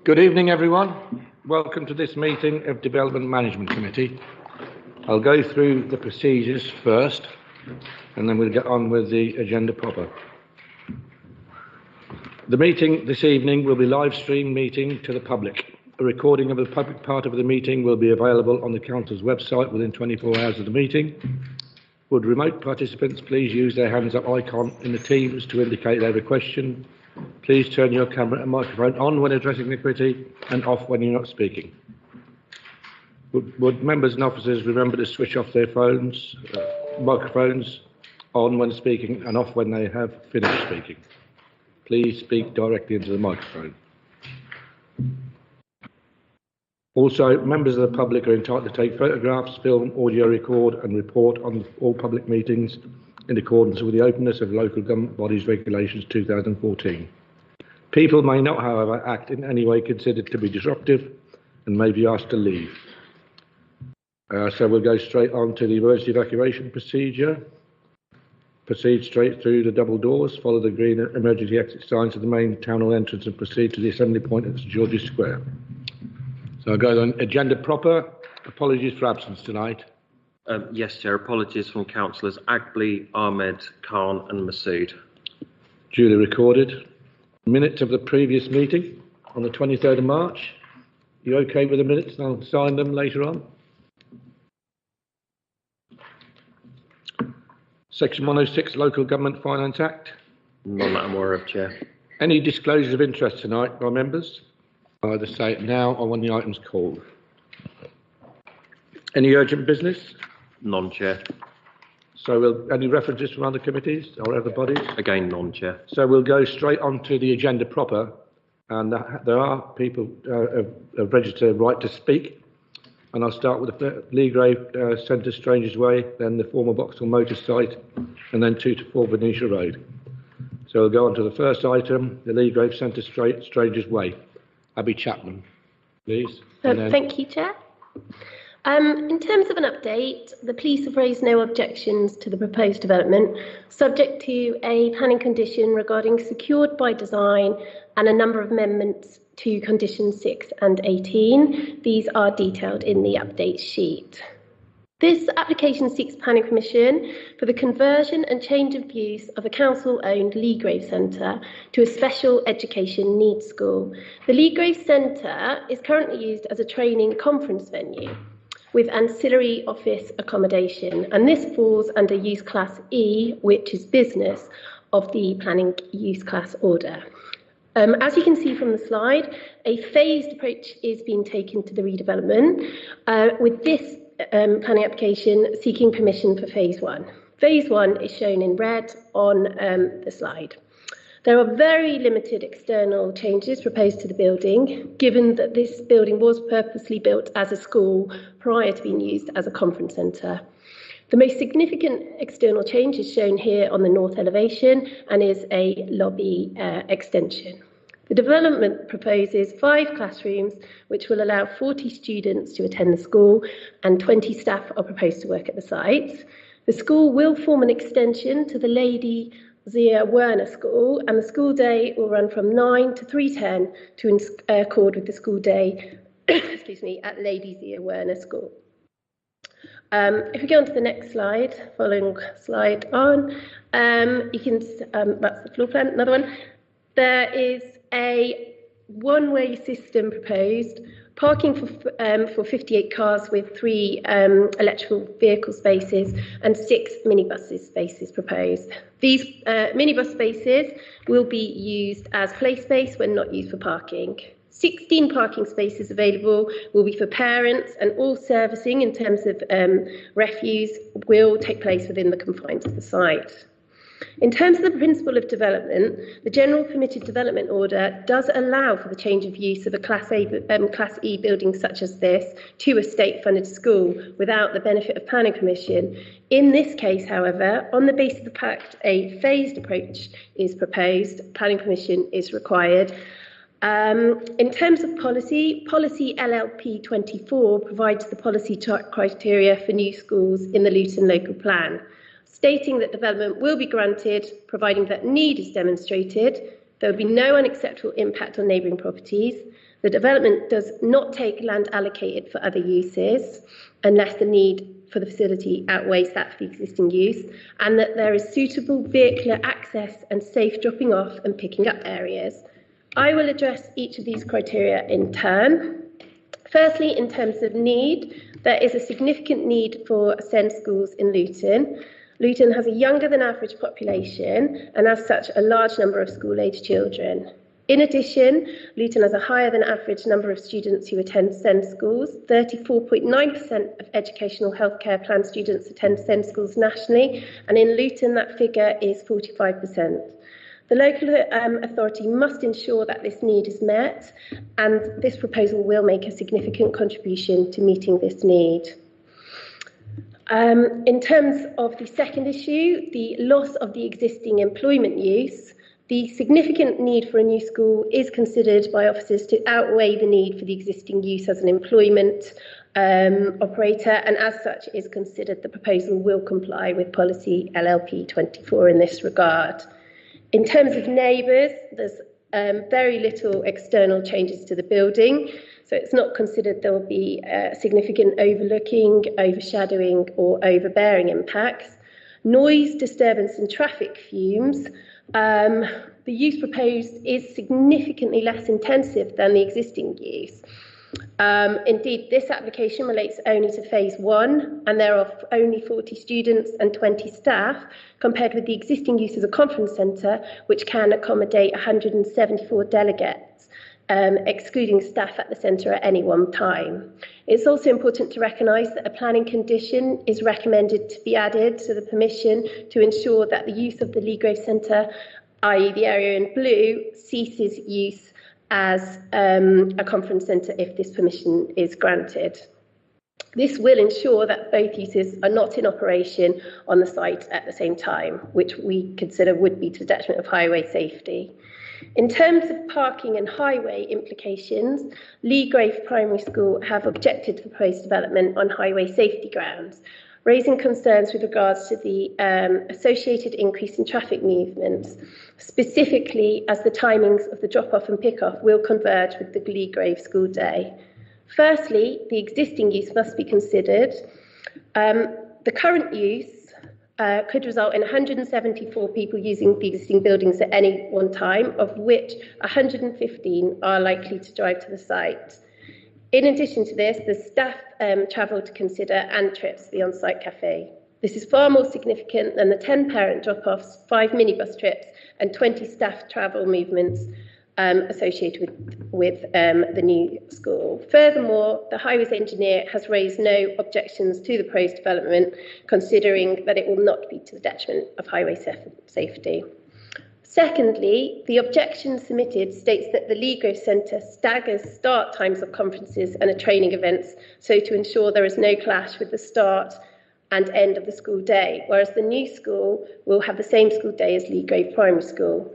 Good evening, everyone. Welcome to this meeting of Development Management Committee. I'll go through the procedures first, and then we'll get on with the agenda proper. The meeting this evening will be live stream meeting to the public. A recording of the public part of the meeting will be available on the Council's website within 24 hours of the meeting. Would remote participants please use their hands up icon in the Teams to indicate they have a question. Please turn your camera and microphone on when addressing the committee and off when you're not speaking. Would members and officers remember to switch off their microphones on when speaking and off when they have finished speaking. Please speak directly into the microphone. Also, members of the public are entitled to take photographs, film, audio record and report on all public meetings in accordance with the Openness of Local Government Bodies Regulations 2014. People may not, however, act in any way considered to be disruptive and may be asked to leave. So we'll go straight on to the emergency evacuation procedure. Proceed straight through the double doors, follow the green emergency exit signs to the main town hall entrance and proceed to the assembly point at St George's Square. So I'll go on agenda proper. Apologies for absence tonight. Yes, Chair. Apologies from Councillors Agbley, Ahmed, Khan and Masood. Duly recorded. Minutes of the previous meeting on the 23rd of March. You okay with the minutes? I'll sign them later on. Section 106, Local Government Finance Act. None that I'm aware of, Chair. Any disclosures of interest tonight by members? Either say it now or when the item's called. Any urgent business? None, Chair. So any references from other committees or other bodies? Again, none, Chair. So we'll go straight on to the agenda proper, and there are people have registered right to speak. And I'll start with the Leagrave Centre, Strangers Way, then the former Vauxhall Motor Site, and then 2 to 4 Venetia Road. So we'll go on to the first item, the Leagrave Centre, Strangers Way. Abby Chapman, please. Thank you, Chair. In terms of an update, the police have raised no objections to the proposed development, subject to a planning condition regarding secured by design and a number of amendments to conditions 6 and 18. These are detailed in the update sheet. This application seeks planning permission for the conversion and change of use of a council-owned Leagrave Centre to a special education needs school. The Leagrave Centre is currently used as a training conference venue with ancillary office accommodation, and this falls under Use Class E, which is business, of the Planning Use Class Order. As you can see from the slide, a phased approach is being taken to the redevelopment, with this planning application seeking permission for Phase 1. Phase 1 is shown in red on the slide. There are very limited external changes proposed to the building, given that this building was purposely built as a school prior to being used as a conference centre. The most significant external change is shown here on the north elevation and is a lobby extension. The development proposes 5 classrooms, which will allow 40 students to attend the school, and 20 staff are proposed to work at the site. The school will form an extension to the Lady Zia Werner School, and the school day will run from 9 to 3:10 to accord with the school day at Lady Zia Werner School. If we go on to the next slide, following slide on, you can, that's the floor plan, another one. There is a one-way system proposed, parking for 58 cars with 3 electrical vehicle spaces and 6 minibus spaces proposed. These minibus spaces will be used as play space when not used for parking. 16 parking spaces available will be for parents, and all servicing in terms of refuse will take place within the confines of the site. In terms of the principle of development, the General Permitted Development Order does allow for the change of use of a Class E building such as this to a state-funded school without the benefit of planning permission. In this case, however, on the basis of the fact a phased approach is proposed, planning permission is required. In terms of policy LLP 24 provides the policy criteria for new schools in the Luton local plan, stating that development will be granted providing that need is demonstrated, there will be no unacceptable impact on neighbouring properties, The development does not take land allocated for other uses unless the need for the facility outweighs that for the existing use, and that there is suitable vehicular access and safe dropping off and picking up areas. I will address each of these criteria in turn. Firstly, in terms of need, there is a significant need for SEND schools in Luton. Luton has a younger than average population and as such a large number of school-age children. In addition, Luton has a higher than average number of students who attend SEND schools. 34.9% of educational healthcare plan students attend SEND schools nationally, and in Luton that figure is 45%. The local authority must ensure that this need is met, and this proposal will make a significant contribution to meeting this need. In terms of the second issue, the loss of the existing employment use, the significant need for a new school is considered by officers to outweigh the need for the existing use as an employment operator, and as such is considered the proposal will comply with policy LLP 24 in this regard. In terms of neighbours, there's very little external changes to the building, so it's not considered there will be significant overlooking, overshadowing or overbearing impacts. Noise, disturbance and traffic fumes. The use proposed is significantly less intensive than the existing use. Indeed, this application relates only to phase 1, and there are only 40 students and 20 staff, compared with the existing use as a conference centre, which can accommodate 174 delegates, excluding staff at the centre at any one time. It's also important to recognise that a planning condition is recommended to be added to the permission to ensure that the use of the Leagrave Centre, i.e. the area in blue, ceases use as a conference centre if this permission is granted. This will ensure that both uses are not in operation on the site at the same time, which we consider would be to the detriment of highway safety. In terms of parking and highway implications, Leagrave Primary School have objected to the proposed development on highway safety grounds, raising concerns with regards to the associated increase in traffic movements, specifically as the timings of the drop-off and pick-off will converge with the Leagrave school day. Firstly, the existing use must be considered. The current use could result in 174 people using the existing buildings at any one time, of which 115 are likely to drive to the site. In addition to this, there's staff travel to consider and trips to the on-site cafe. This is far more significant than the 10 parent drop-offs, 5 minibus trips and 20 staff travel movements associated with the new school. Furthermore, the highways engineer has raised no objections to the proposed development, considering that it will not be to the detriment of highway safety. Secondly, the objection submitted states that the Leagrave Centre staggers start times of conferences and training events so to ensure there is no clash with the start and end of the school day, whereas the new school will have the same school day as Leagrave Primary School.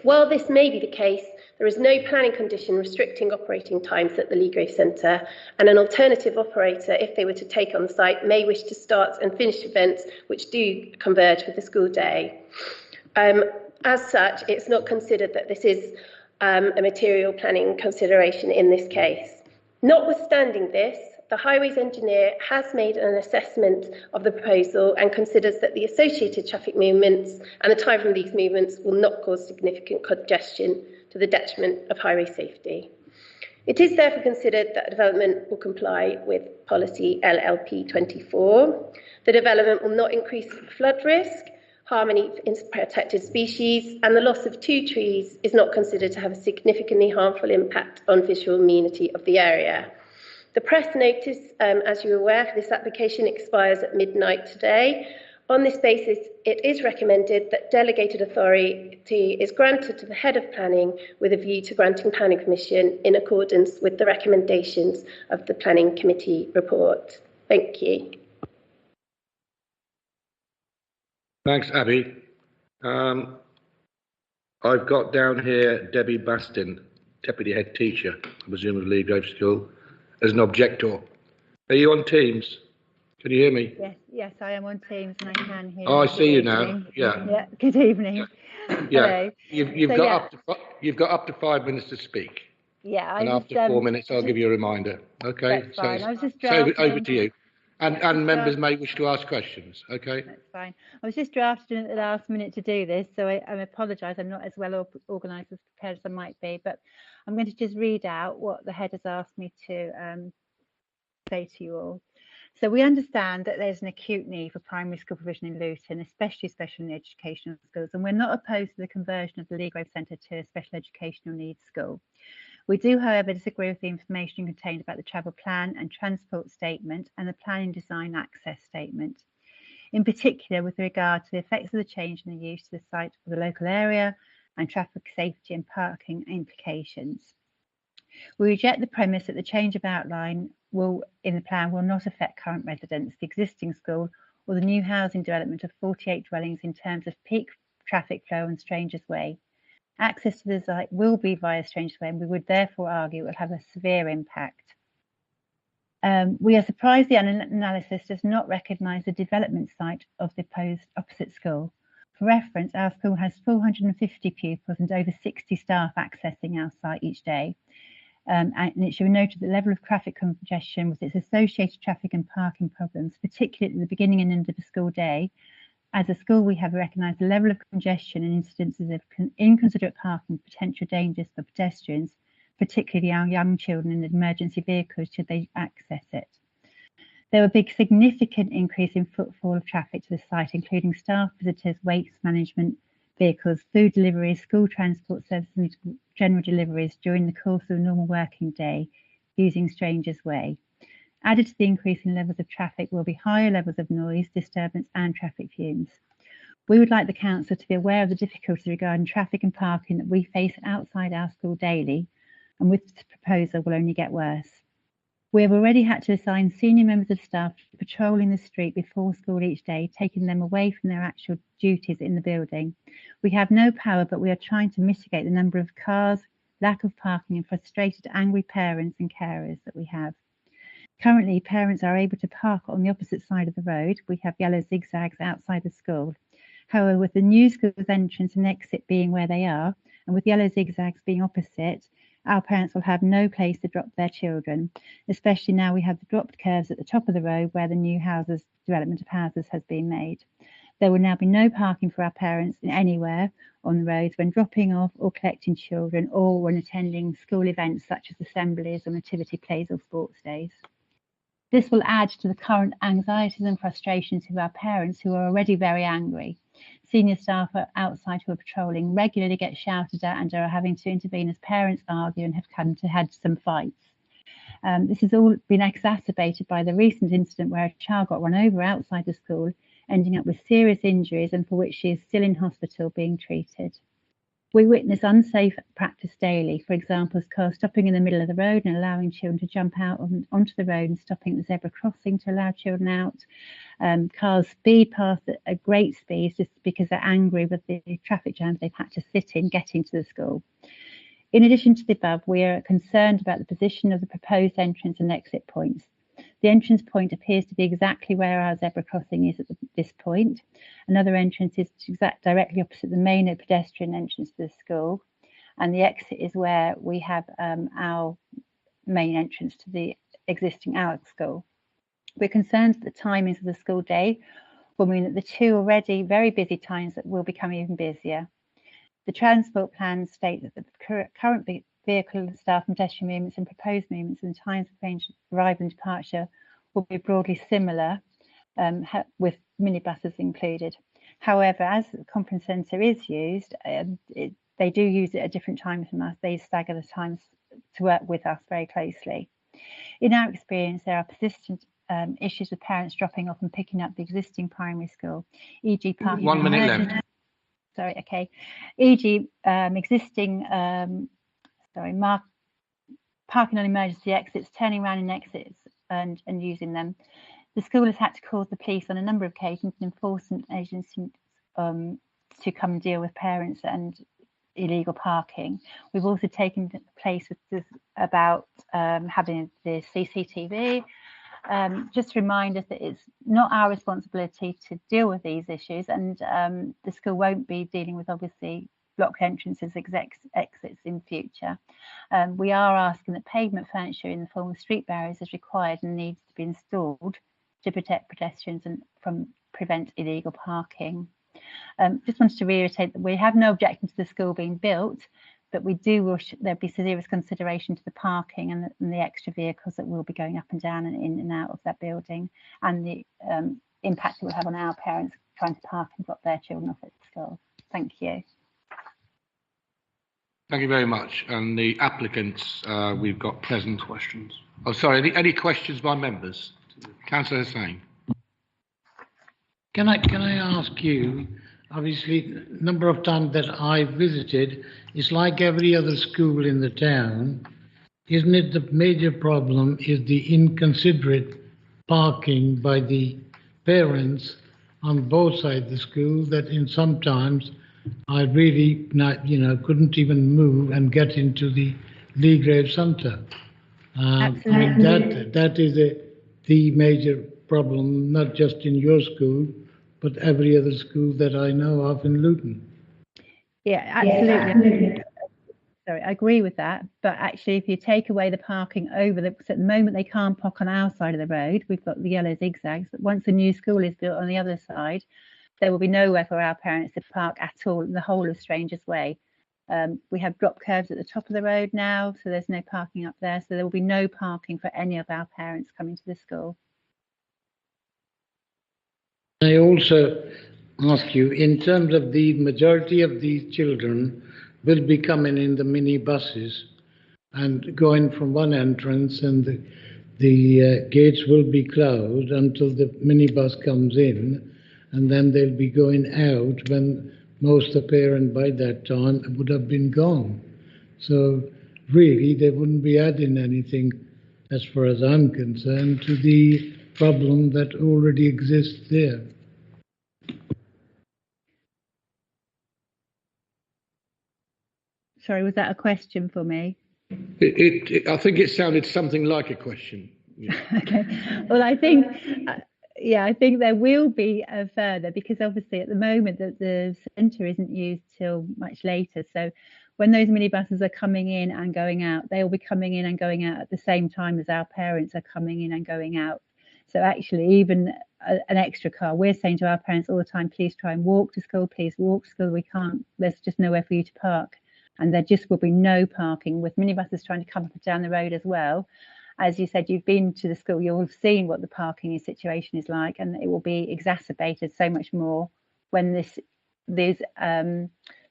While this may be the case, there is no planning condition restricting operating times at the Leagrave Centre, and an alternative operator, if they were to take on the site, may wish to start and finish events which do converge with the school day. As such, it's not considered that this is a material planning consideration in this case. Notwithstanding this, the highways engineer has made an assessment of the proposal and considers that the associated traffic movements and the time from these movements will not cause significant congestion to the detriment of highway safety. It is therefore considered that development will comply with policy LLP 24. The development will not increase flood risk, harm any protected species, and the loss of 2 trees is not considered to have a significantly harmful impact on visual amenity of the area. The press notice, as you're aware, for this application expires at midnight today. On this basis, it is recommended that delegated authority is granted to the head of planning with a view to granting planning permission in accordance with the recommendations of the planning committee report. Thank you. Thanks, Abby. I've got down here Debbie Bastin, Deputy Head Teacher, I presume of Leagrave School, as an objector. Are you on Teams? Can you hear me? Yes, I am on Teams and I can hear. Oh, I see you now. Yeah. Yeah. Good evening. Yeah. Hello. You've got up to 5 minutes to speak. Yeah, I And was, after 4 minutes, I'll give you a reminder. Okay? that's fine. I was just So over drafting. to you. And, Yeah, and just members may wish to ask questions. Okay? That's fine. I was just drafting at the last minute to do this, so I apologise. I'm not as well organised as prepared as I might be, but I'm going to just read out what the head has asked me to say to you all. So we understand that there's an acute need for primary school provision in Luton, especially special educational schools, and we're not opposed to the conversion of the Lee Grove Centre to a special educational needs school. We do, however, disagree with the information contained about the travel plan and transport statement and the planning design access statement, in particular with regard to the effects of the change in the use of the site for the local area and traffic safety and parking implications. We reject the premise that the change of outline in the plan will not affect current residents, the existing school, or the new housing development of 48 dwellings in terms of peak traffic flow on Strangers Way. Access to the site will be via Strangers Way, and we would therefore argue it will have a severe impact. We are surprised the analysis does not recognise the development site of the opposite school. For reference, our school has 450 pupils and over 60 staff accessing our site each day. And it should be noted that the level of traffic congestion with its associated traffic and parking problems, particularly at the beginning and end of the school day. As a school, we have recognised the level of congestion and incidences of inconsiderate parking and potential dangers for pedestrians, particularly our young children in emergency vehicles should they access it. There will be a significant increase in footfall of traffic to the site, including staff, visitors, waste management vehicles, food deliveries, school transport services and general deliveries during the course of a normal working day using Strangers Way. Added to the increase in levels of traffic will be higher levels of noise, disturbance and traffic fumes. We would like the council to be aware of the difficulties regarding traffic and parking that we face outside our school daily, and with this proposal will only get worse. We have already had to assign senior members of staff patrolling the street before school each day, taking them away from their actual duties in the building. We have no power, but we are trying to mitigate the number of cars, lack of parking and frustrated, angry parents and carers that we have. Currently, parents are able to park on the opposite side of the road. We have yellow zigzags outside the school. However, with the new school's entrance and exit being where they are, and with yellow zigzags being opposite, our parents will have no place to drop their children, especially now we have the dropped curves at the top of the road where the new development of houses has been made. There will now be no parking for our parents anywhere on the roads when dropping off or collecting children or when attending school events such as assemblies or nativity plays or sports days. This will add to the current anxieties and frustrations of our parents who are already very angry. Senior staff are outside who are patrolling regularly get shouted at and are having to intervene as parents argue and have had some fights. This has all been exacerbated by the recent incident where a child got run over outside the school, ending up with serious injuries and for which she is still in hospital being treated. We witness unsafe practice daily, for example, cars stopping in the middle of the road and allowing children to jump out onto the road and stopping at the zebra crossing to allow children out. Cars speed past at great speeds just because they're angry with the traffic jams they've had to sit in getting to the school. In addition to the above, we are concerned about the position of the proposed entrance and exit points. The entrance point appears to be exactly where our zebra crossing is at this point. Another entrance is directly opposite the main pedestrian entrance to the school, and the exit is where we have our main entrance to the existing Alex school. We're concerned that the timings of the school day will mean that the two already very busy times will become even busier. The transport plans state that the current vehicle, staff and pedestrian movements and proposed movements and times of range arrival and departure will be broadly similar, with minibuses included. However, as the conference centre is used, they do use it at different times from us. They stagger the times to work with us very closely. In our experience, there are persistent issues with parents dropping off and picking up the existing primary school, e.g. parking. 1 minute left. Sorry, okay. E.g. existing parking on emergency exits, turning around in exits and using them. The school has had to call the police on a number of occasions and enforcement agencies to come and deal with parents and illegal parking. We've also taken place with this about having the CCTV. Just to remind us that it's not our responsibility to deal with these issues, and the school won't be dealing with obviously blocked entrances, exits in future. We are asking that pavement furniture in the form of street barriers is required and needs to be installed to protect pedestrians and prevent illegal parking. Just wanted to reiterate that we have no objection to the school being built, but we do wish there'd be serious consideration to the parking and the extra vehicles that will be going up and down and in and out of that building, and the impact it will have on our parents trying to park and drop their children off at school. Thank you. Thank you very much. And the applicants, we've got present questions. Oh, sorry, any questions by members? Councillor Hussain. Can I ask you, obviously, number of times that I visited, it's like every other school in the town. Isn't it the major problem is the inconsiderate parking by the parents on both sides of the school, that in sometimes I really couldn't even move and get into the Leagrave Centre. I mean, that is the major problem, not just in your school, but every other school that I know of in Luton. Yeah, absolutely. Sorry, I agree with that. But actually, if you take away the parking over so at the moment they can't park on our side of the road. We've got the yellow zigzags. But once the new school is built on the other side, there will be nowhere for our parents to park at all in the whole of Strangers Way. We have drop curves at the top of the road now, so there's no parking up there. So there will be no parking for any of our parents coming to the school. I also ask you, in terms of the majority of these children will be coming in the minibuses and going from one entrance, and the gates will be closed until the minibus comes in, and then they'll be going out when most of the parents by that time would have been gone. So really they wouldn't be adding anything, as far as I'm concerned, to the problem that already exists there. Sorry, was that a question for me? I think it sounded something like a question. Yeah. Okay. Well, I think, I think there will be a further, because obviously at the moment the centre isn't used till much later. So when those minibuses are coming in and going out, they will be coming in and going out at the same time as our parents are coming in and going out. So actually, even an extra car, we're saying to our parents all the time, please try and walk to school, please walk to school. We can't, there's just nowhere for you to park. And there just will be no parking, with minibuses trying to come up and down the road as well. As you said, you've been to the school, you'll have seen what the parking situation is like, and it will be exacerbated so much more when the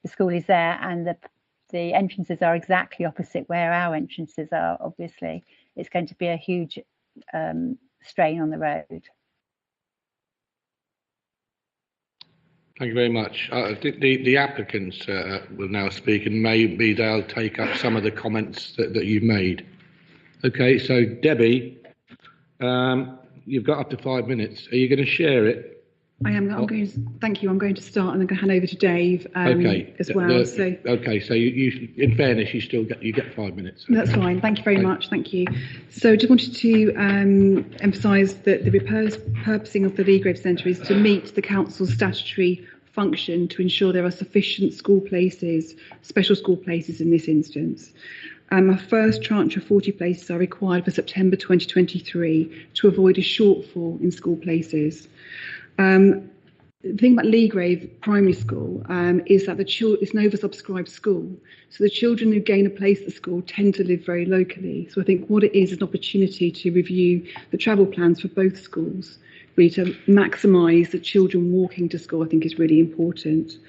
school is there and the entrances are exactly opposite where our entrances are. Obviously, it's going to be a huge strain on the road. Thank you very much. I think the applicants will now speak, and maybe they'll take up some of the comments that you've made. Okay, so Debbie, you've got up to 5 minutes. Are you going to share it? I am. Thank you. I'm going to start, and I'm going to hand over to Dave as well. Okay, so you, in fairness, you get 5 minutes. Okay. That's fine. Thank you very much. Thank you. So, just wanted to emphasise that the purposing of the Leagrave Centre is to meet the council's statutory function to ensure there are sufficient school places, special school places in this instance. Our first tranche of 40 places are required for September 2023 to avoid a shortfall in school places. The thing about Leagrave Primary School is that it's an oversubscribed school. So the children who gain a place at the school tend to live very locally. So I think what it is an opportunity to review the travel plans for both schools, really to maximise the children walking to school, I think is really important.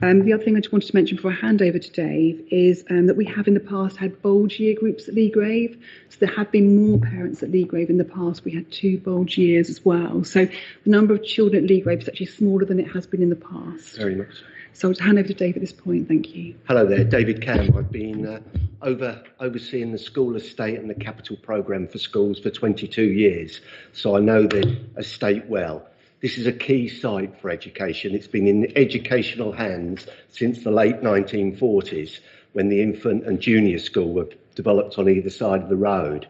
The other thing I just wanted to mention before I hand over to Dave is that we have in the past had bulge year groups at Leagrave. So there have been more parents at Leagrave in the past. We had 2 bulge years as well. So the number of children at Leagrave is actually smaller than it has been in the past. Very much. So I'll hand over to Dave at this point. Thank you. Hello there, David Cam. I've been overseeing the school estate and the capital programme for schools for 22 years. So I know the estate well. This is a key site for education. It's been in educational hands since the late 1940s, when the infant and junior school were developed on either side of the road.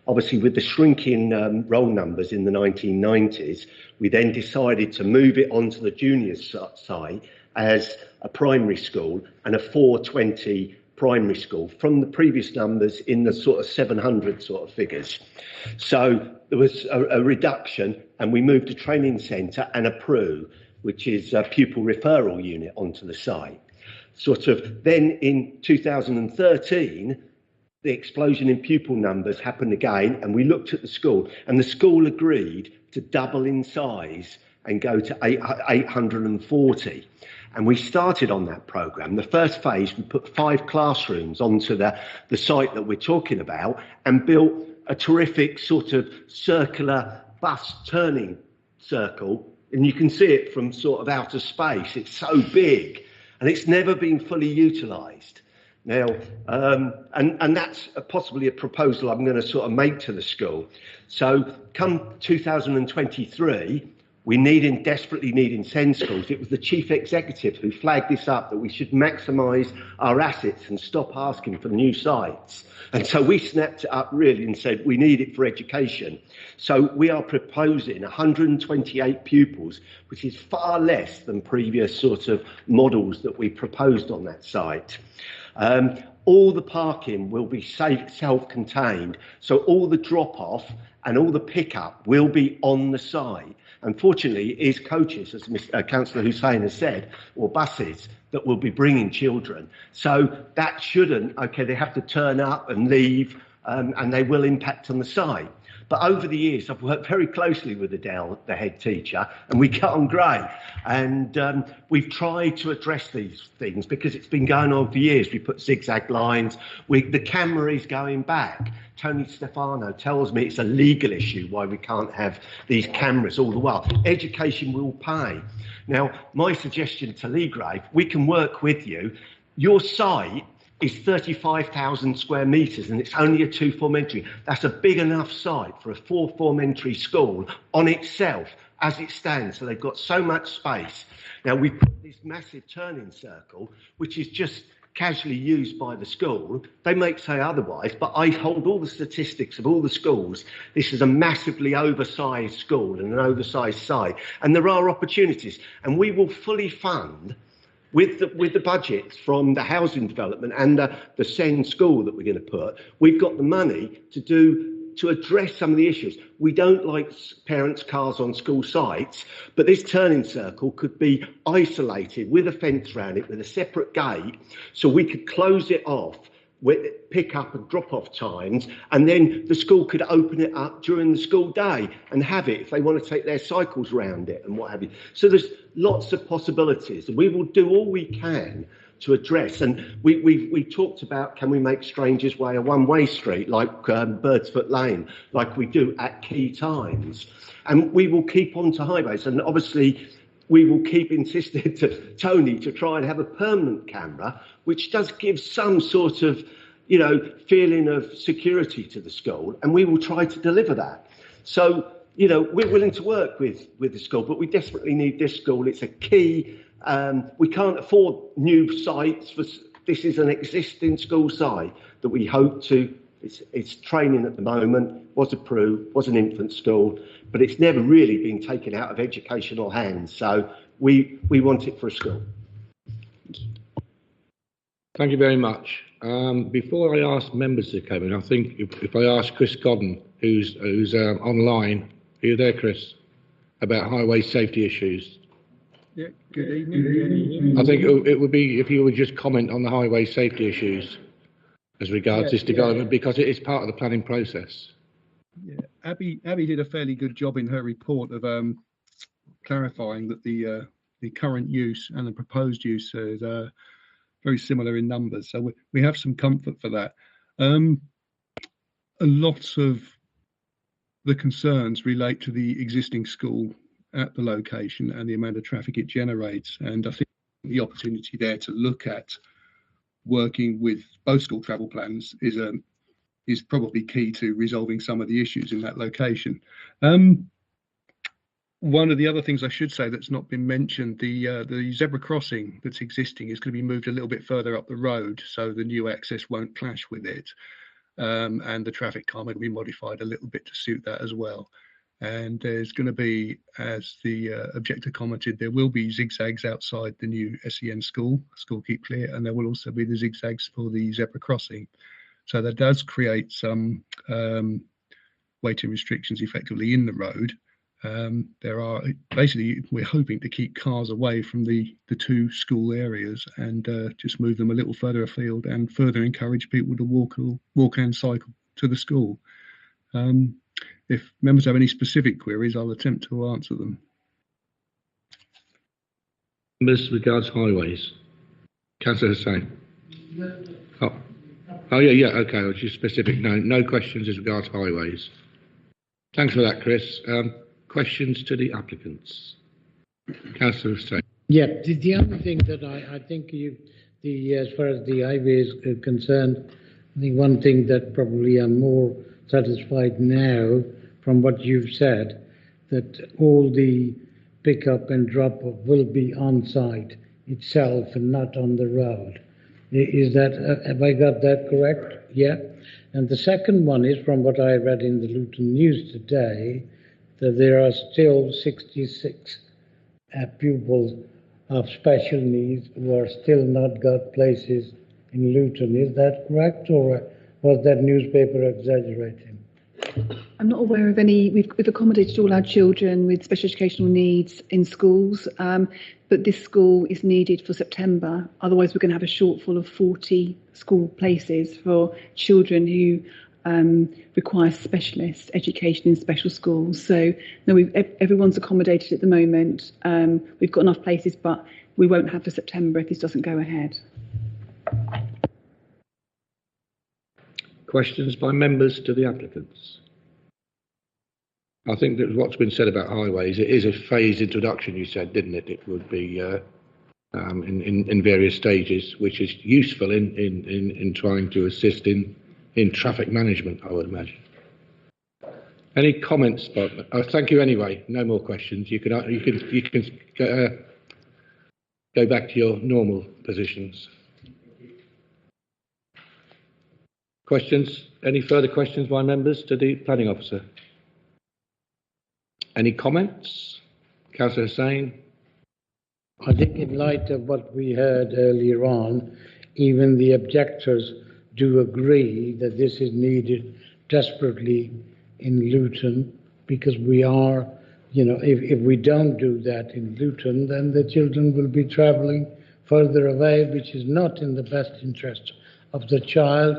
Obviously, with the shrinking roll numbers in the 1990s, we then decided to move it onto the junior site as a primary school and a 420 primary school from the previous numbers in the sort of 700 sort of figures. So there was a reduction, and we moved a training centre and a PRU, which is a pupil referral unit, onto the site. Sort of then in 2013, the explosion in pupil numbers happened again, and we looked at the school, and the school agreed to double in size and go to 840. And we started on that programme. The first phase, we put 5 classrooms onto the site that we're talking about and built a terrific sort of circular bus turning circle. And you can see it from sort of outer space. It's so big, and it's never been fully utilised. Now, and that's possibly a proposal I'm going to sort of make to the school. So come 2023, we desperately needing SEND schools. It was the chief executive who flagged this up, that we should maximise our assets and stop asking for new sites. And so we snapped it up really and said, we need it for education. So we are proposing 128 pupils, which is far less than previous sort of models that we proposed on that site. All the parking will be self-contained, so all the drop-off and all the pickup will be on the site. Unfortunately, it is coaches, as Councillor Hussain has said, or buses that will be bringing children. So that shouldn't, they have to turn up and leave, and they will impact on the site. But over the years, I've worked very closely with Adele, the head teacher, and we get on great. And we've tried to address these things because it's been going on for years. We put zigzag lines. The camera is going back. Tony Stefano tells me it's a legal issue why we can't have these cameras all the while. Education will pay. Now, my suggestion to Leagrave, we can work with you. Your site is 35,000 square metres, and it's only a 2-form entry. That's a big enough site for a 4-form entry school on itself as it stands. So they've got so much space. Now, we put this massive turning circle, which is just casually used by the school. They may say otherwise, but I hold all the statistics of all the schools. This is a massively oversized school and an oversized site, and there are opportunities, and we will fully fund with the budgets from the housing development and the SEND school that we're going to put. We've got the money to address some of the issues. We don't like parents' cars on school sites, but this turning circle could be isolated with a fence around it, with a separate gate, so we could close it off with pick up and drop off times, and then the school could open it up during the school day and have it if they want to take their cycles around it and what have you. So there's lots of possibilities, and we will do all we can to address. And we talked about, can we make Strangers Way a one-way street like Birdsfoot Lane, like we do at key times. And we will keep on to highways, and obviously we will keep insisting to Tony to try and have a permanent camera, which does give some sort of, feeling of security to the school, and we will try to deliver that. So, we're willing to work with the school, but we desperately need this school. It's a key. We can't afford new sites. This is an existing school site that we hope to. It's training at the moment, was a PRU, was an infant school, but it's never really been taken out of educational hands. So we want it for a school. Thank you very much. Before I ask members to come in, I think if I ask Chris Godden, who's online, are you there, Chris, about highway safety issues? Yeah, good evening. I think it would be if you would just comment on the highway safety issues as regards this development, because it is part of the planning process. Yeah, Abby did a fairly good job in her report of clarifying that the current use and the proposed use is very similar in numbers, so we have some comfort for that. A lot of the concerns relate to the existing school at the location and the amount of traffic it generates, and I think the opportunity there to look at working with both school travel plans is probably key to resolving some of the issues in that location. One of the other things I should say that's not been mentioned, the zebra crossing that's existing is going to be moved a little bit further up the road, so the new access won't clash with it, and the traffic calm will be modified a little bit to suit that as well. And there's going to be, as the objector commented, there will be zigzags outside the new SEN school Keep Clear, and there will also be the zigzags for the zebra crossing. So that does create some weighting restrictions effectively in the road. There are basically, we're hoping to keep cars away from the two school areas and just move them a little further afield and further encourage people to walk and cycle to the school. If members have any specific queries, I'll attempt to answer them. Members regards highways. Councillor Hussain. Oh yeah, okay. Well, just specific. No questions as regards highways. Thanks for that, Chris. Questions to the applicants. Councillor Hussain. Yeah, the only thing that I think as far as the highways are concerned, I think one thing that probably I'm more satisfied now from what you've said, that all the pick-up and drop-off will be on site itself and not on the road. Is that, have I got that correct? Yeah. And the second one is, from what I read in the Luton News today, that there are still 66 pupils of special needs who are still not got places in Luton. Is that correct, or was that newspaper exaggerating? I'm not aware of any. We've accommodated all our children with special educational needs in schools, but this school is needed for September. Otherwise, we're going to have a shortfall of 40 school places for children who require specialist education in special schools. So, no, everyone's accommodated at the moment. We've got enough places, but we won't have for September if this doesn't go ahead. Questions by members to the applicants? I think that what's been said about highways, it is a phased introduction, you said, didn't it? It would be in various stages, which is useful in trying to assist in traffic management, I would imagine. Any comments? Thank you anyway. No more questions. You can go back to your normal positions. Questions? Any further questions by members to the planning officer? Any comments? Councillor Hussain. I think in light of what we heard earlier on, even the objectors do agree that this is needed desperately in Luton, because we are, if we don't do that in Luton, then the children will be travelling further away, which is not in the best interest of the child,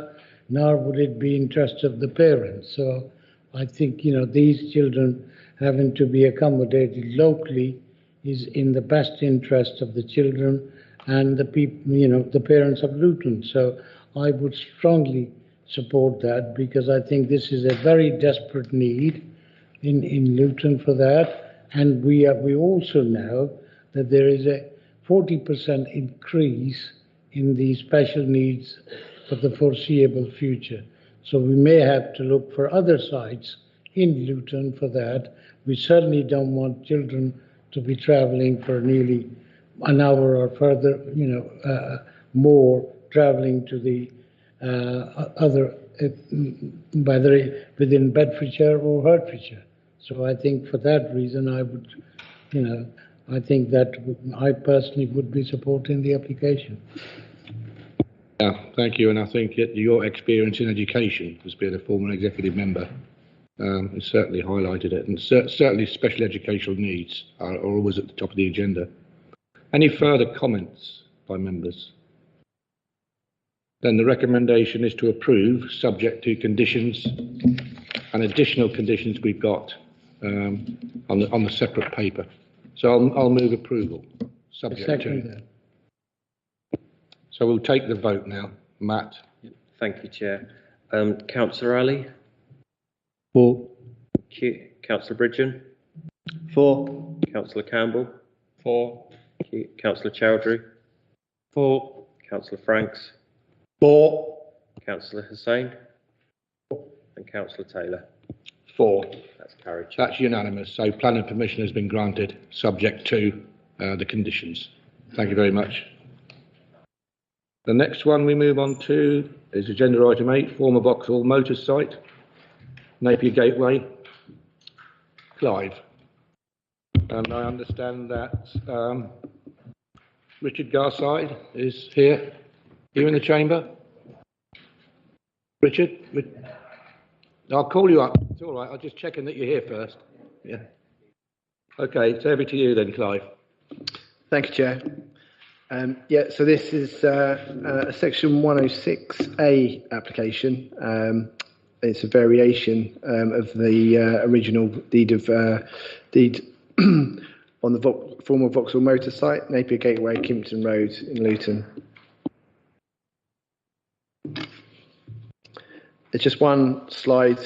nor would it be interest of the parents. So I think, these children having to be accommodated locally is in the best interest of the children and the people, the parents of Luton. So I would strongly support that, because I think this is a very desperate need in Luton for that. And we also know that there is a 40% increase in the special needs for the foreseeable future. So we may have to look for other sites in Luton for that. We certainly don't want children to be travelling for nearly an hour or further, more, travelling to the other, whether within Bedfordshire or Hertfordshire. So I think for that reason, I would, I think that I personally would be supporting the application. Yeah, thank you. And I think your experience in education as being a former executive member has certainly highlighted it. And certainly special educational needs are always at the top of the agenda. Any further comments by members? Then the recommendation is to approve, subject to conditions and additional conditions we've got on the separate paper. So I'll move approval, subject to. So we'll take the vote now. Matt. Thank you, Chair. Councillor Ali. 4. Thank you. Councillor Bridgen. 4. Councillor Campbell. 4. Thank you. Councillor Chowdhury. 4. Councillor Franks. 4. Councillor Hussain. 4. And Councillor Taylor. 4. That's carried. That's unanimous. So planning permission has been granted, subject to the conditions. Thank you very much. The next one we move on to is agenda item 8, former Vauxhall Motors site, Napier Gateway. Clive. And I understand that Richard Garside is here in the chamber. Richard? I'll call you up. It's all right. I'll just check in that you're here first. Yeah. Okay, it's over to you then, Clive. Thank you, Chair. So this is a Section 106A application. It's a variation of the original deed on the former Vauxhall Motor site, Napier Gateway, Kimpton Road in Luton. It's just one slide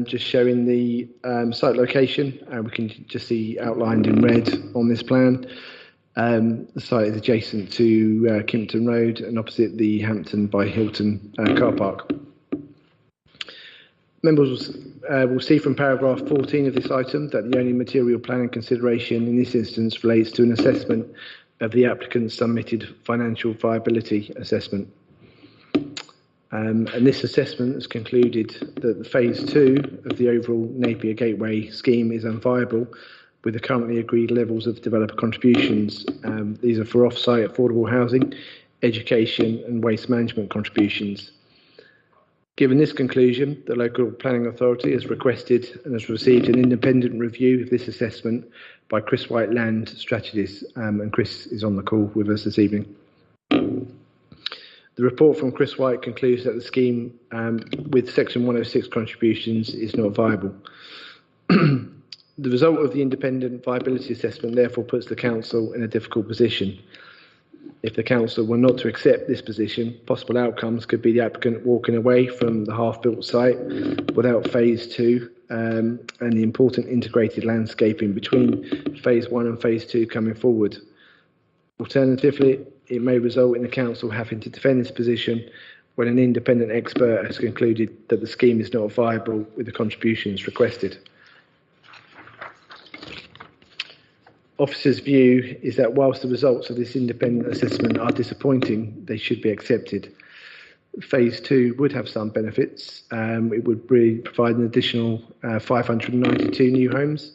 just showing the site location. We can just see outlined in red on this plan. The site is adjacent to Kimpton Road and opposite the Hampton by Hilton car park. Members will see from paragraph 14 of this item that the only material planning consideration in this instance relates to an assessment of the applicant's submitted financial viability assessment. And this assessment has concluded that the phase 2 of the overall Napier Gateway scheme is unviable with the currently agreed levels of developer contributions. These are for off-site affordable housing, education and waste management contributions. Given this conclusion, the local planning authority has requested and has received an independent review of this assessment by Chris White Land Strategies, and Chris is on the call with us this evening. The report from Chris White concludes that the scheme with Section 106 contributions is not viable. The result of the independent viability assessment therefore puts the council in a difficult position. If the council were not to accept this position, possible outcomes could be the applicant walking away from the half-built site without phase 2 and the important integrated landscaping between phase 1 and phase 2 coming forward. Alternatively, it may result in the council having to defend this position when an independent expert has concluded that the scheme is not viable with the contributions requested. Officers' view is that whilst the results of this independent assessment are disappointing, they should be accepted. Phase 2 would have some benefits. It would provide an additional 592 new homes.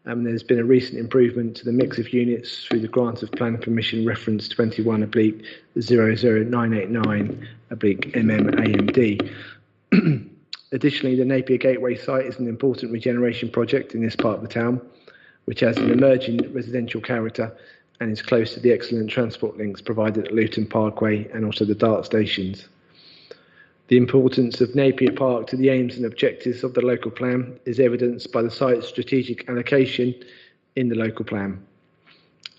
There's been a recent improvement to the mix of units through the grant of planning permission reference 21/00989/MMAMD. Additionally, the Napier Gateway site is an important regeneration project in this part of the town, which has an emerging residential character and is close to the excellent transport links provided at Luton Parkway and also the Dart stations. The importance of Napier Park to the aims and objectives of the local plan is evidenced by the site's strategic allocation in the local plan.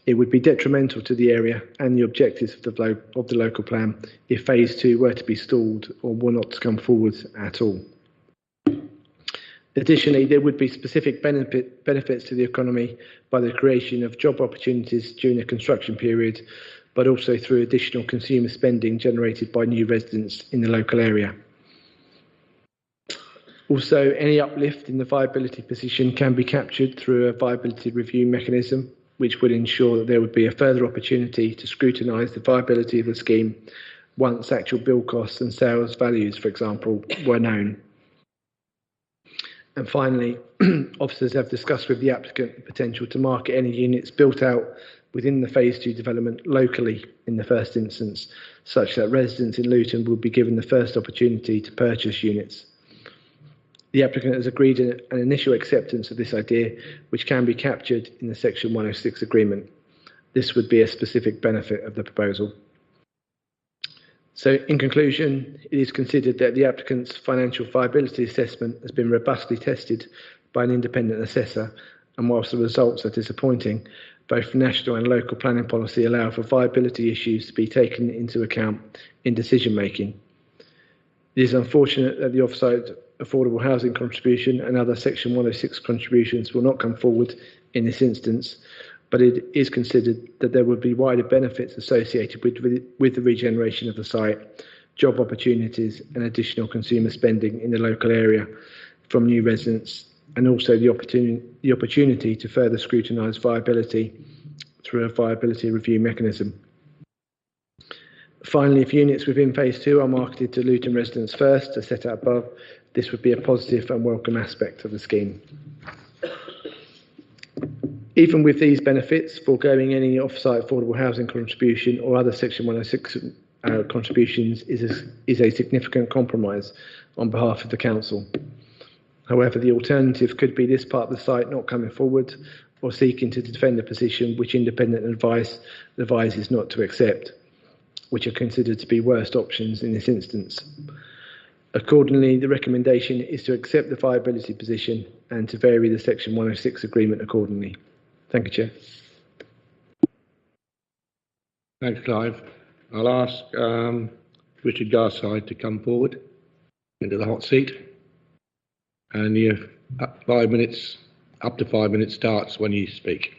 It would be detrimental to the area and the objectives of the local plan if phase 2 were to be stalled or were not to come forward at all. Additionally, there would be specific benefits to the economy by the creation of job opportunities during the construction period, but also through additional consumer spending generated by new residents in the local area. Also, any uplift in the viability position can be captured through a viability review mechanism, which would ensure that there would be a further opportunity to scrutinise the viability of the scheme once actual build costs and sales values, for example, were known. And finally, officers have discussed with the applicant the potential to market any units built out within the phase 2 development locally in the first instance, such that residents in Luton will be given the first opportunity to purchase units. The applicant has agreed an initial acceptance of this idea, which can be captured in the Section 106 agreement. This would be a specific benefit of the proposal. So, in conclusion, it is considered that the applicant's financial viability assessment has been robustly tested by an independent assessor, and whilst the results are disappointing, both national and local planning policy allow for viability issues to be taken into account in decision making. It is unfortunate that the off-site affordable housing contribution and other Section 106 contributions will not come forward in this instance, but it is considered that there would be wider benefits associated with the regeneration of the site, job opportunities and additional consumer spending in the local area from new residents, and also the opportunity to further scrutinise viability through a viability review mechanism. Finally, if units within phase 2 are marketed to Luton residents first, as set out above, this would be a positive and welcome aspect of the scheme. Even with these benefits, foregoing any off-site affordable housing contribution or other Section 106 contributions is a significant compromise on behalf of the council. However, the alternative could be this part of the site not coming forward or seeking to defend a position which independent advice advises not to accept, which are considered to be worst options in this instance. Accordingly, the recommendation is to accept the viability position and to vary the Section 106 agreement accordingly. Thank you, Chair. Thanks, Clive. I'll ask Richard Garside to come forward into the hot seat. And you have 5 minutes, up to 5 minutes starts when you speak.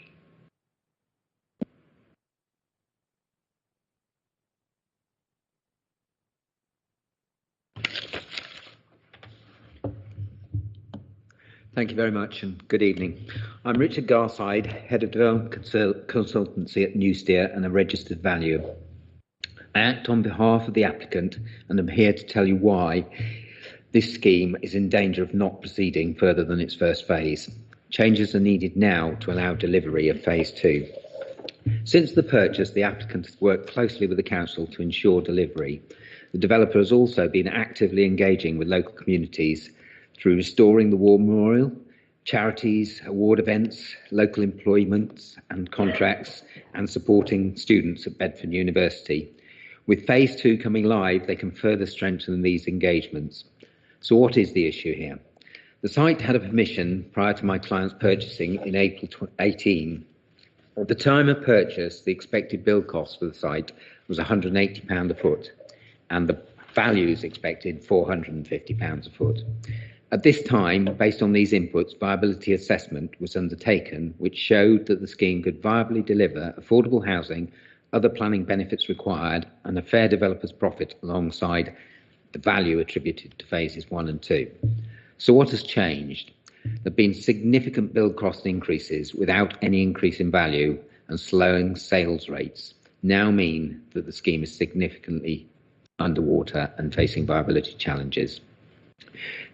Thank you very much and good evening. I'm Richard Garside, Head of Development Consultancy at Newsteer and a registered valuer. I act on behalf of the applicant and I'm here to tell you why this scheme is in danger of not proceeding further than its first phase. Changes are needed now to allow delivery of phase 2. Since the purchase, the applicant has worked closely with the council to ensure delivery. The developer has also been actively engaging with local communities through restoring the War Memorial, charities, award events, local employments and contracts, and supporting students at Bedford University. With phase 2 coming live, they can further strengthen these engagements. So what is the issue here? The site had a permission prior to my client's purchasing in April 2018. At the time of purchase, the expected build cost for the site was £180 a foot, and the values expected £450 a foot. At this time, based on these inputs, viability assessment was undertaken, which showed that the scheme could viably deliver affordable housing, other planning benefits required, and a fair developer's profit alongside the value attributed to phases 1 and 2. So what has changed? There have been significant build cost increases without any increase in value, and slowing sales rates now mean that the scheme is significantly underwater and facing viability challenges.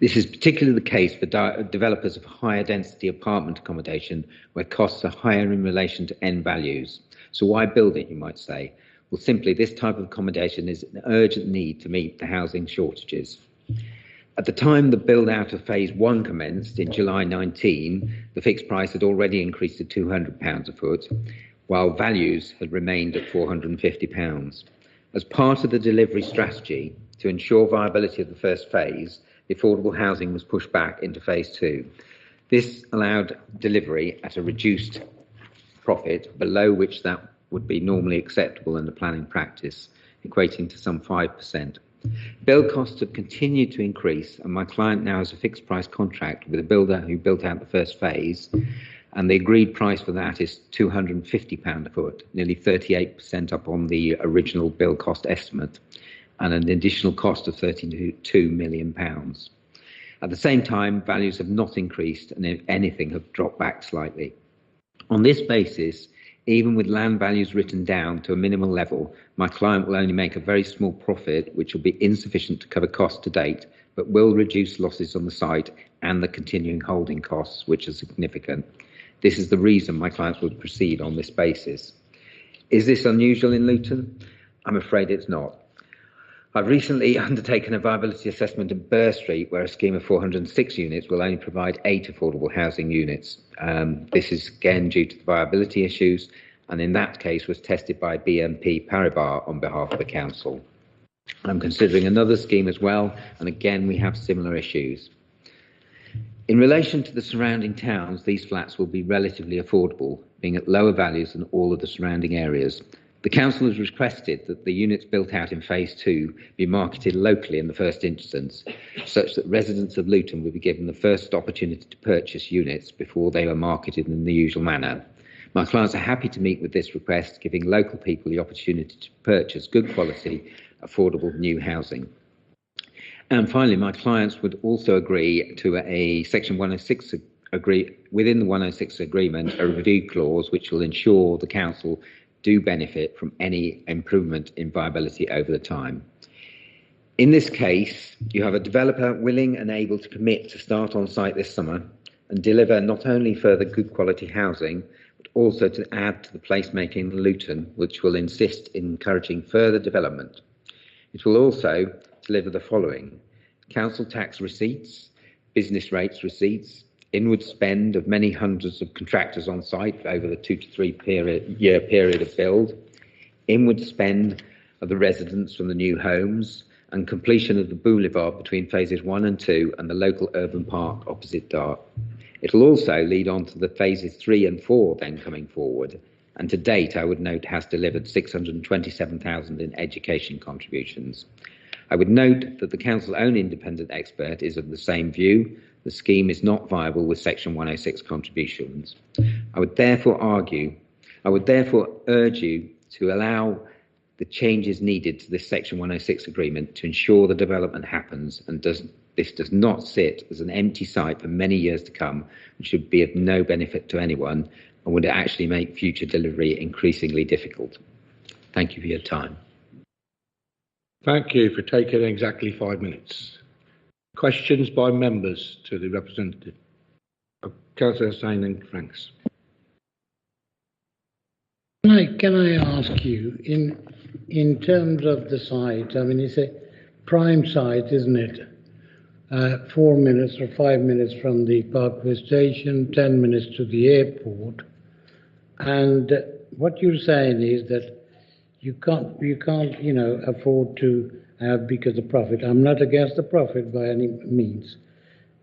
This is particularly the case for developers of higher density apartment accommodation, where costs are higher in relation to end values. So why build it, you might say? Well, simply this type of accommodation is an urgent need to meet the housing shortages. At the time the build out of phase 1 commenced in July 19, the fixed price had already increased to £200 a foot, while values had remained at £450. As part of the delivery strategy to ensure viability of the first phase, the affordable housing was pushed back into phase 2. This allowed delivery at a reduced profit below which that would be normally acceptable in the planning practice, equating to some 5%. Build costs have continued to increase, and my client now has a fixed price contract with a builder who built out the first phase, and the agreed price for that is £250 a foot, nearly 38% up on the original build cost estimate, and an additional cost of £32 million. At the same time, values have not increased, and if anything, have dropped back slightly. On this basis, even with land values written down to a minimal level, my client will only make a very small profit, which will be insufficient to cover costs to date, but will reduce losses on the site and the continuing holding costs, which are significant. This is the reason my clients would proceed on this basis. Is this unusual in Luton? I'm afraid it's not. I've recently undertaken a viability assessment in Burr Street, where a scheme of 406 units will only provide 8 affordable housing units. This is again due to the viability issues, and in that case was tested by BNP Paribas on behalf of the council. I'm considering another scheme as well, and again we have similar issues. In relation to the surrounding towns, these flats will be relatively affordable, being at lower values than all of the surrounding areas. The council has requested that the units built out in phase 2 be marketed locally in the first instance, such that residents of Luton will be given the first opportunity to purchase units before they are marketed in the usual manner. My clients are happy to meet with this request, giving local people the opportunity to purchase good quality, affordable new housing. And finally, my clients would also agree to a Section 106 within the 106 agreement, a review clause which will ensure the council do benefit from any improvement in viability over the time. In this case, you have a developer willing and able to commit to start on site this summer and deliver not only further good quality housing, but also to add to the placemaking in Luton, which will insist in encouraging further development. It will also deliver the following: council tax receipts, business rates receipts, inward spend of many hundreds of contractors on site over the 2 to 3 year period of build, inward spend of the residents from the new homes, and completion of the boulevard between phases 1 and 2 and the local urban park opposite Dart. It will also lead on to the phases 3 and 4 then coming forward. And to date, I would note, has delivered 627,000 in education contributions. I would note that the council's own independent expert is of the same view. The scheme is not viable with Section 106 contributions. I would therefore urge you to allow the changes needed to this Section 106 agreement to ensure the development happens and this does not sit as an empty site for many years to come, which should be of no benefit to anyone and would actually make future delivery increasingly difficult. Thank you for your time. Thank you for taking exactly 5 minutes. Questions by members to the representative. Councillor Hussain and Franks. Can I ask you, in terms of the site, I mean, it's a prime site, isn't it? 4 minutes or 5 minutes from the Parkway station, 10 minutes to the airport. And what you're saying is that you can't, afford to have because of profit. I'm not against the profit by any means.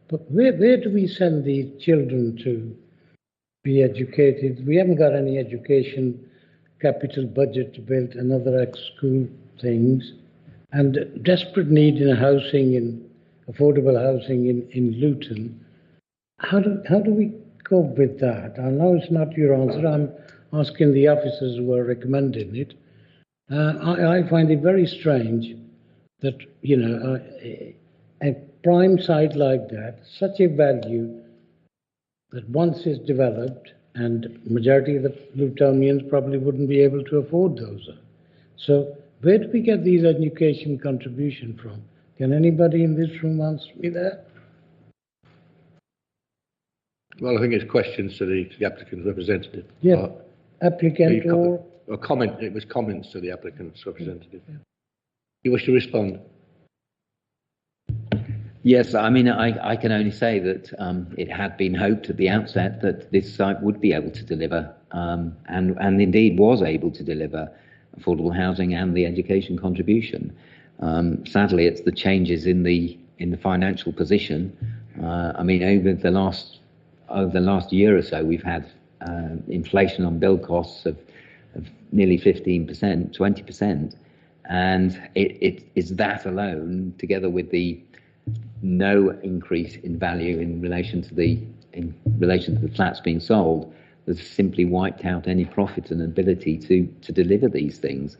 But where do we send these children to be educated? We haven't got any education capital budget to build another ex-school things, and desperate need in housing, in affordable housing in Luton. How do we cope with that? I know it's not your answer. I'm asking the officers who are recommending it. I find it very strange that, a prime site like that, such a value that once it's developed, and majority of the Lutonians probably wouldn't be able to afford those. So where do we get these education contribution from? Can anybody in this room answer me that? Well, I think it's questions to the applicant's representative. Yeah, applicant or... A comment, it was comments to the applicant's representative. Yeah. You wish to respond? Yes, I mean, I can only say that it had been hoped at the outset that this site would be able to deliver, and indeed was able to deliver affordable housing and the education contribution. Sadly, it's the changes in the financial position. I mean, over the last year or so, we've had inflation on build costs of nearly 15%, 20%, and it is that alone, together with the no increase in value in relation to the flats being sold, that's simply wiped out any profit and ability to deliver these things.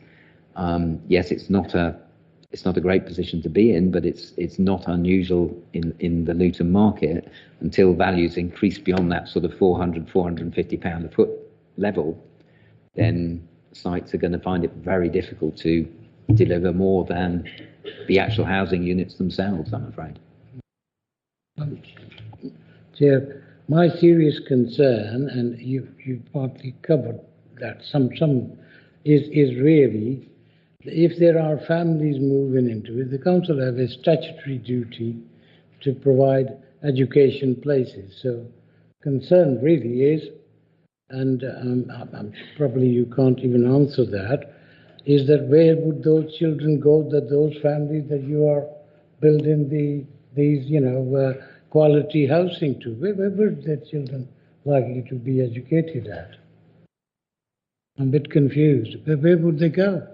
Yes, it's not a great position to be in, but it's not unusual in the Luton market until values increase beyond that sort of £450 a foot level. Then sites are going to find it very difficult to deliver more than the actual housing units themselves, I'm afraid. Chair, my serious concern, and you partly covered that, some is really, if there are families moving into it, the council have a statutory duty to provide education places. So concern really is, and probably you can't even answer that, is that where would those children go, that those families that you are building these quality housing to? Where were their children likely to be educated at? I'm a bit confused. Where would they go?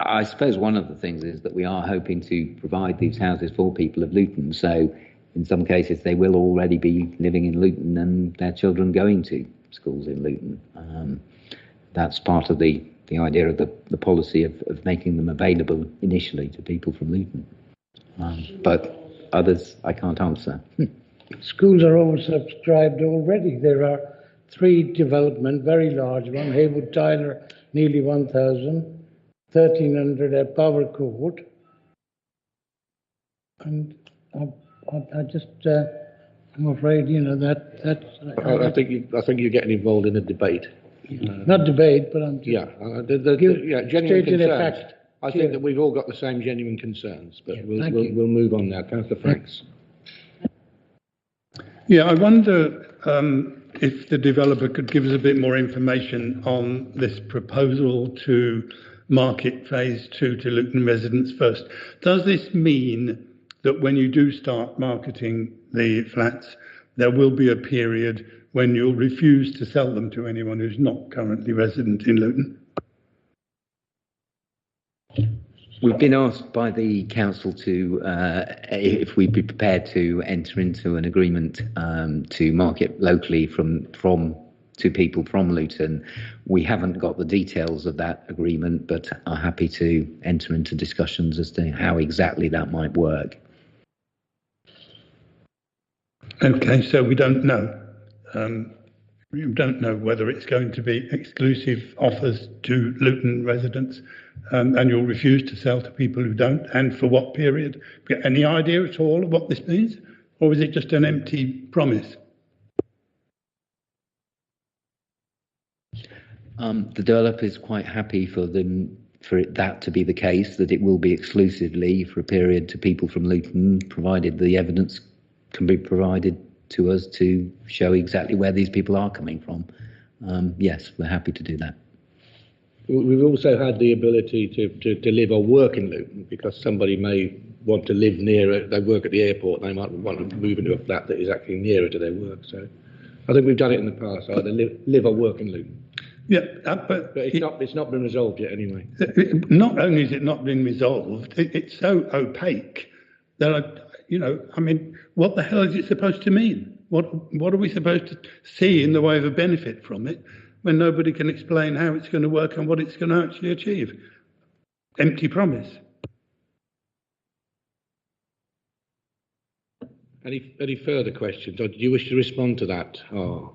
I suppose one of the things is that we are hoping to provide these houses for people of Luton. So in some cases, they will already be living in Luton and their children going to schools in Luton. That's part of the idea of the policy of making them available initially to people from Luton. But others I can't answer. Schools are oversubscribed already. There are 3 development, very large one, Haywood Tyler, nearly 1,000, 1,300 at Power Court. And I just I'm afraid, that's I think you're getting involved in a debate. not debate, but I'm just Genuine stated a concerns. fact. I think that we've all got the same genuine concerns, but thank you. we'll move on now. Councillor Franks. Yeah, I wonder if the developer could give us a bit more information on this proposal to market phase 2 to Luton residents first. Does this mean that when you do start marketing the flats, there will be a period when you'll refuse to sell them to anyone who's not currently resident in Luton? We've been asked by the council to, if we'd be prepared to enter into an agreement to market locally to people from Luton. We haven't got the details of that agreement, but are happy to enter into discussions as to how exactly that might work. Okay, so we don't know. We don't know whether it's going to be exclusive offers to Luton residents, and you'll refuse to sell to people who don't, and for what period? Any idea at all of what this means, or is it just an empty promise? The developer is quite happy for that to be the case, that it will be exclusively for a period to people from Luton, provided the evidence can be provided to us to show exactly where these people are coming from. Yes, we're happy to do that. We've also had the ability to live or work in Luton, because somebody may want to live nearer. They work at the airport, they might want to move into a flat that is actually nearer to their work. So I think we've done it in the past, either live or work in Luton. Yeah, but it's not been resolved yet anyway. Not only is it not been resolved, it's so opaque that what the hell is it supposed to mean? What are we supposed to see in the way of a benefit from it when nobody can explain how it's going to work and what it's going to actually achieve? Empty promise. Any further questions, or do you wish to respond to that? Oh.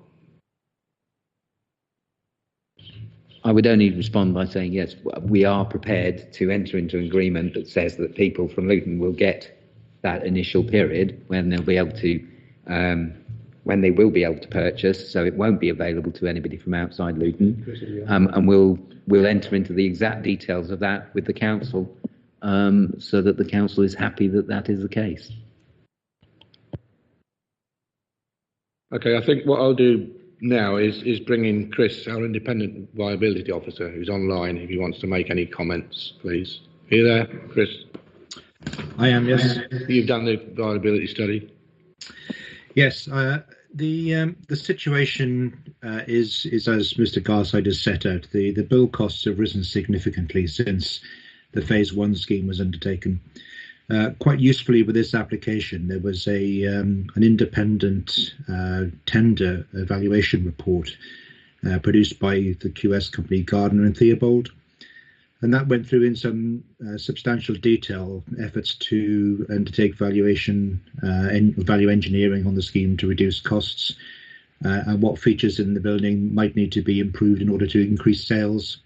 I would only respond by saying, yes, we are prepared to enter into an agreement that says that people from Luton will get that initial period when they'll be able to, when they will be able to purchase. So it won't be available to anybody from outside Luton, and we'll enter into the exact details of that with the council, so that the council is happy that that is the case. Okay, I think what I'll do now is bring in Chris, our independent viability officer, who's online, if he wants to make any comments, please. Are you there, Chris? I am, yes. You've done the viability study? Yes. The situation is as Mr. Garside has set out. The build costs have risen significantly since the Phase 1 scheme was undertaken. Quite usefully with this application, there was an independent tender evaluation report produced by the QS company Gardner and Theobald, and that went through in some substantial detail efforts to undertake valuation and value engineering on the scheme to reduce costs, and what features in the building might need to be improved in order to increase sales,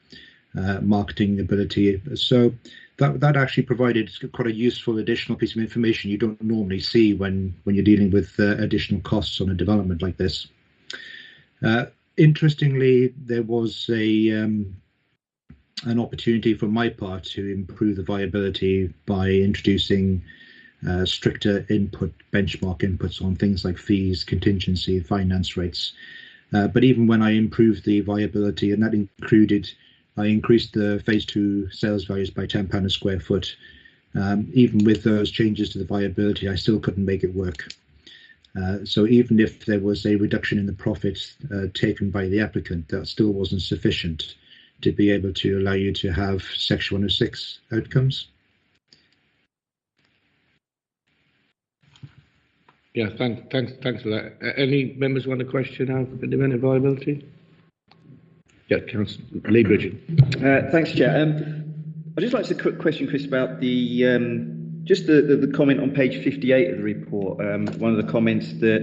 marketing ability. So that actually provided quite a useful additional piece of information you don't normally see when you're dealing with additional costs on a development like this. Interestingly, there was an opportunity for my part to improve the viability by introducing stricter benchmark inputs on things like fees, contingency, finance rates. But even when I improved the viability, and that included, I increased the Phase 2 sales values by £10 a square foot. Even with those changes to the viability, I still couldn't make it work. So even if there was a reduction in the profits taken by the applicant, that still wasn't sufficient to be able to allow you to have Section 106 outcomes. Yeah, thanks for that. Any members want to question our independent viability? Yeah, Councillor Lee Bridget. Thanks, Chair. I'd just like to question Chris about the just the comment on page 58 of the report. One of the comments that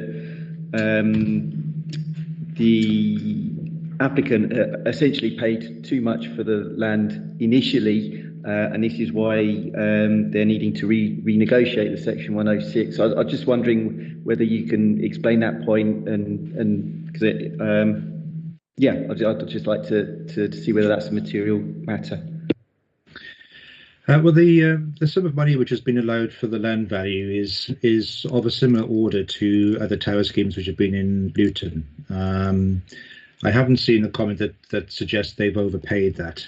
the applicant essentially paid too much for the land initially, and this is why they're needing to renegotiate the Section 106. So I'm just wondering whether you can explain that point, and because I'd just like to see whether that's a material matter. Well, the sum of money which has been allowed for the land value is of a similar order to other tower schemes which have been in Luton. I haven't seen a comment that suggests they've overpaid that.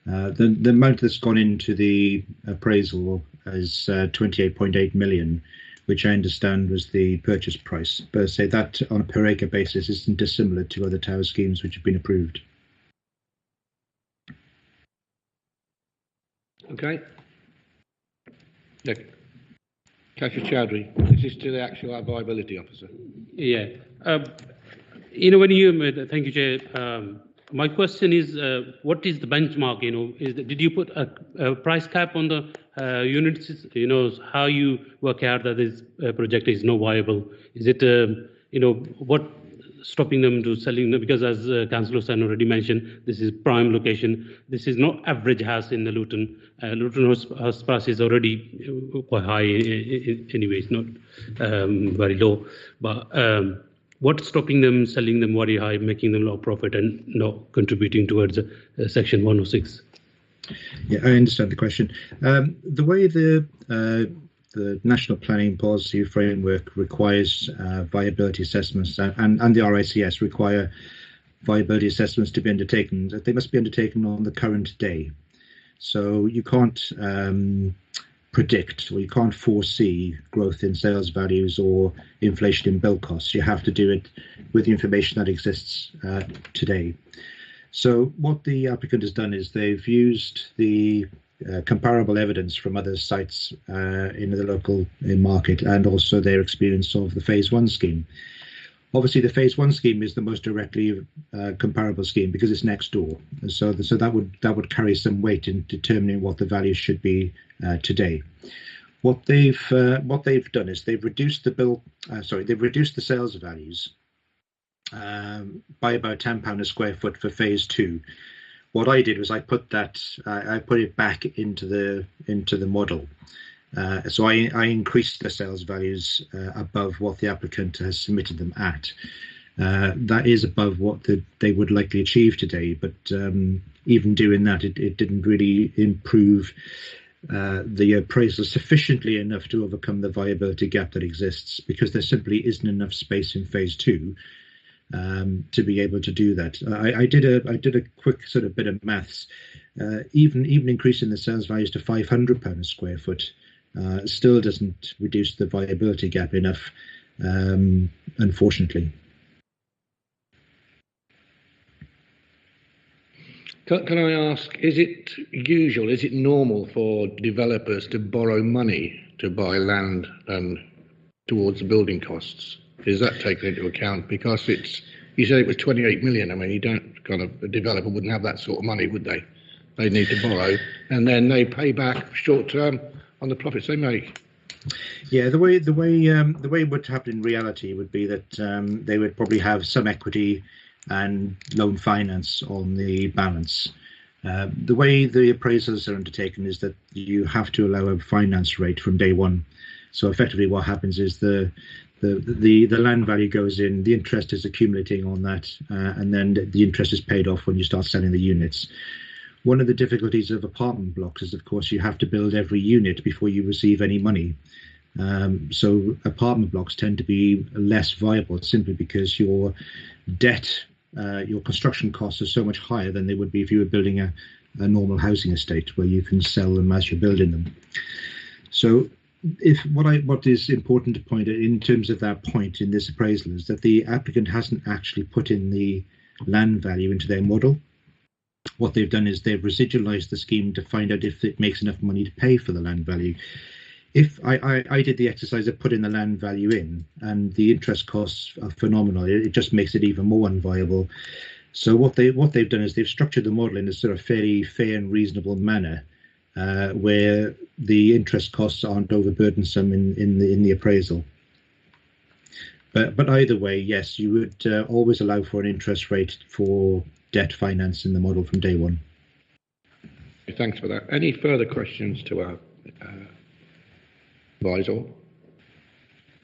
The amount that's gone into the appraisal is 28.8 million, which I understand was the purchase price. But I say that on a per acre basis isn't dissimilar to other tower schemes which have been approved. Okay. Yeah. Councillor Chowdhury, this is to the actual viability officer. Yeah. When you thank you, Chair. My question is, what is the benchmark? Did you put a price cap on the units? How you work out that this project is not viable? Is it, what stopping them to selling them? Because as Councillor San already mentioned, this is prime location. This is not average house in the Luton. Luton house price is already quite high anyway. It's not very low, but what's stopping them selling them very high, making them low profit and not contributing towards Section 106? Yeah, I understand the question. The way the National Planning Policy Framework requires viability assessments, and the RICS require viability assessments to be undertaken, that they must be undertaken on the current day. So you can't predict, or you can't foresee growth in sales values or inflation in build costs. You have to do it with the information that exists today. So what the applicant has done is they've used the comparable evidence from other sites in the local market, and also their experience of the Phase 1 scheme. Obviously, the Phase 1 scheme is the most directly comparable scheme because it's next door. So that would carry some weight in determining what the value should be today. What they've done is they've reduced the sales values by about £10 a square foot for Phase 2. What I did was I put it back into the model. So I increased the sales values above what the applicant has submitted them at. That is above what they would likely achieve today, but even doing that, it didn't really improve the appraisal sufficiently enough to overcome the viability gap that exists, because there simply isn't enough space in Phase 2 to be able to do that. I did a quick sort of bit of maths. Even increasing the sales values to £500 a square foot still doesn't reduce the viability gap enough, unfortunately. Can I ask, is it normal for developers to borrow money to buy land and towards the building costs? Is that taken into account? Because you said it was 28 million. I mean, a developer wouldn't have that sort of money, would they? They need to borrow, and then they pay back short term on the profits they make. Yeah, the way it would happen in reality would be that they would probably have some equity and loan finance on the balance. The way the appraisals are undertaken is that you have to allow a finance rate from day one. So effectively, what happens is the land value goes in, the interest is accumulating on that, and then the interest is paid off when you start selling the units. One of the difficulties of apartment blocks is, of course, you have to build every unit before you receive any money. So apartment blocks tend to be less viable simply because your debt, your construction costs are so much higher than they would be if you were building a normal housing estate where you can sell them as you're building them. So what is important to point out in terms of that point in this appraisal is that the applicant hasn't actually put in the land value into their model. What they've done is they've residualized the scheme to find out if it makes enough money to pay for the land value. If I did the exercise of putting the land value in, and the interest costs are phenomenal, it just makes it even more unviable. So what they've done is they've structured the model in a sort of fairly fair and reasonable manner, where the interest costs aren't overburdensome in the appraisal. But either way, yes, you would always allow for an interest rate for debt finance in the model from day one. Thanks for that. Any further questions to our advisor?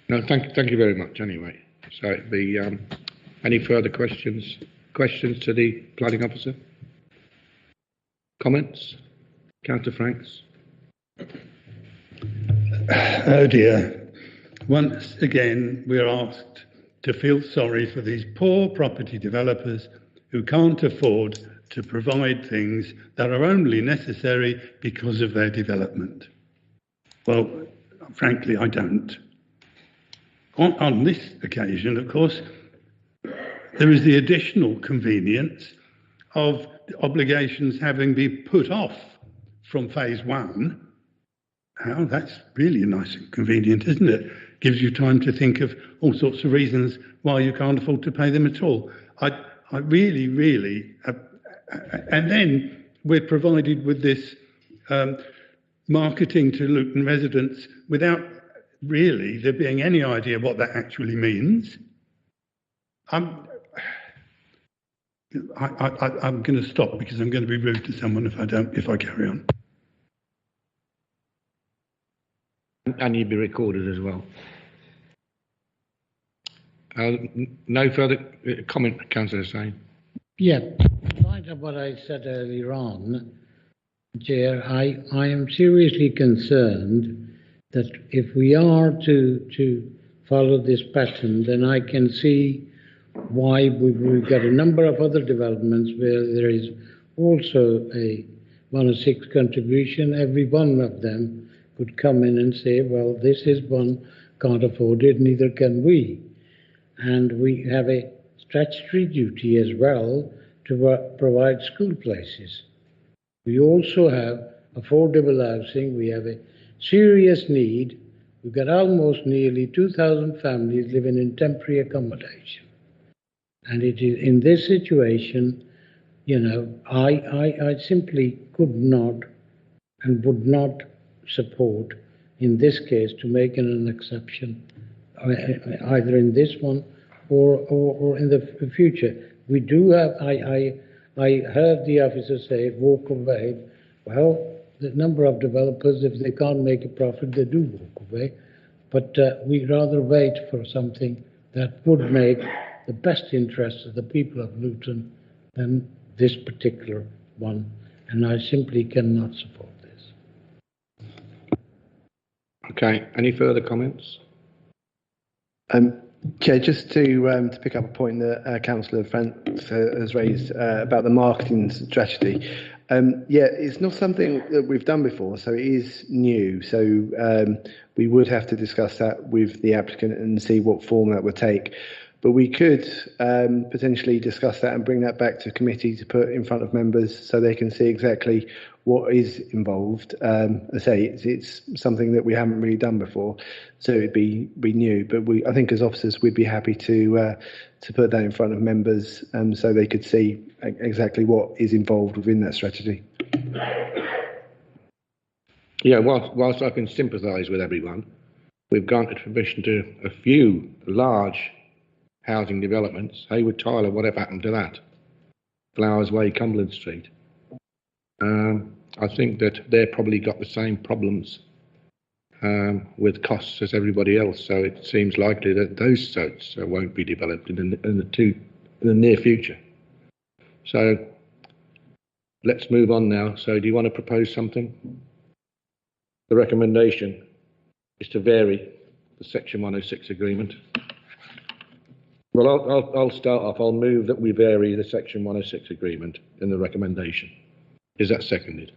No, thank you very much anyway. So any further questions to the planning officer? Comments? Councillor Franks? Oh dear. Once again, we're asked to feel sorry for these poor property developers who can't afford to provide things that are only necessary because of their development. Well, frankly, I don't. On this occasion, of course, there is the additional convenience of obligations having been put off from phase one. Now, that's really nice and convenient, isn't it? Gives you time to think of all sorts of reasons why you can't afford to pay them at all. I really, and then we're provided with this marketing to Luton residents without really there being any idea what that actually means. I'm going to stop because I'm going to be rude to someone if I carry on. And you'd be recorded as well. No further comment, Councillor Hussain. Yeah, in light of what I said earlier on, Chair, I am seriously concerned that if we are to follow this pattern, then I can see why we've got a number of other developments where there is also a 106 contribution. Every one of them could come in and say, well, this is one, can't afford it, neither can we. And we have a statutory duty as well to provide school places. We also have affordable housing. We have a serious need. We've got almost nearly 2,000 families living in temporary accommodation. And it is in this situation, you know, I simply could not and would not support in this case to make an exception either in this one or in the future. We do have, I heard the officer say, walk away. Well, the number of developers, if they can't make a profit, they do walk away. But we'd rather wait for something that would make the best interest of the people of Luton than this particular one. And I simply cannot support this. Okay, any further comments? Chair, just to pick up a point that Councillor Franks has raised about the marketing strategy. Yeah, it's not something that we've done before, so it is new. So we would have to discuss that with the applicant and see what form that would take. But we could potentially discuss that and bring that back to committee to put in front of members so they can see exactly what is involved. I say it's something that we haven't really done before, so it'd be new. But I think as officers, we'd be happy to put that in front of members so they could see exactly what is involved within that strategy. Yeah, whilst I can sympathise with everyone, we've granted permission to a few large housing developments. Hayward Tyler, whatever happened to that? Flowers Way, Cumberland Street. I think that they've probably got the same problems with costs as everybody else, so it seems likely that those sites won't be developed in the near future. So let's move on now. So do you want to propose something? The recommendation is to vary the Section 106 agreement. Well, I'll start off. I'll move that we vary the Section 106 agreement in the recommendation. Is that seconded?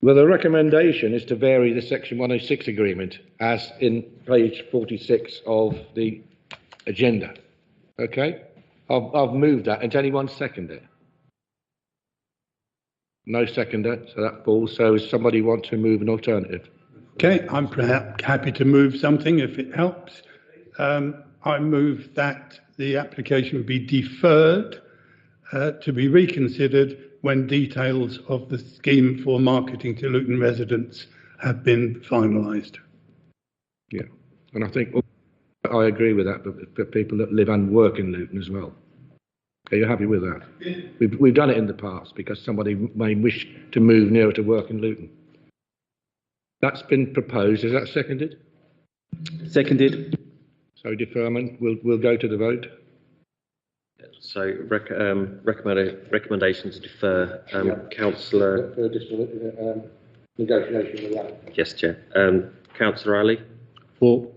Well, the recommendation is to vary the Section 106 agreement as in page 46 of the agenda. Okay? I've moved that. Does anyone second it? No seconder, so that falls. So does somebody want to move an alternative? Okay, I'm perhaps happy to move something if it helps. I move that the application be deferred to be reconsidered when details of the scheme for marketing to Luton residents have been finalised. Yeah, and I think I agree with that, but for people that live and work in Luton as well. Are you happy with that? We've done it in the past because somebody may wish to move nearer to work in Luton. That's been proposed. Is that seconded? Seconded. So deferment. We'll go to the vote. So recommendation to defer. Councillor. Negotiation with that. Yes, Chair. Councillor Ali. For.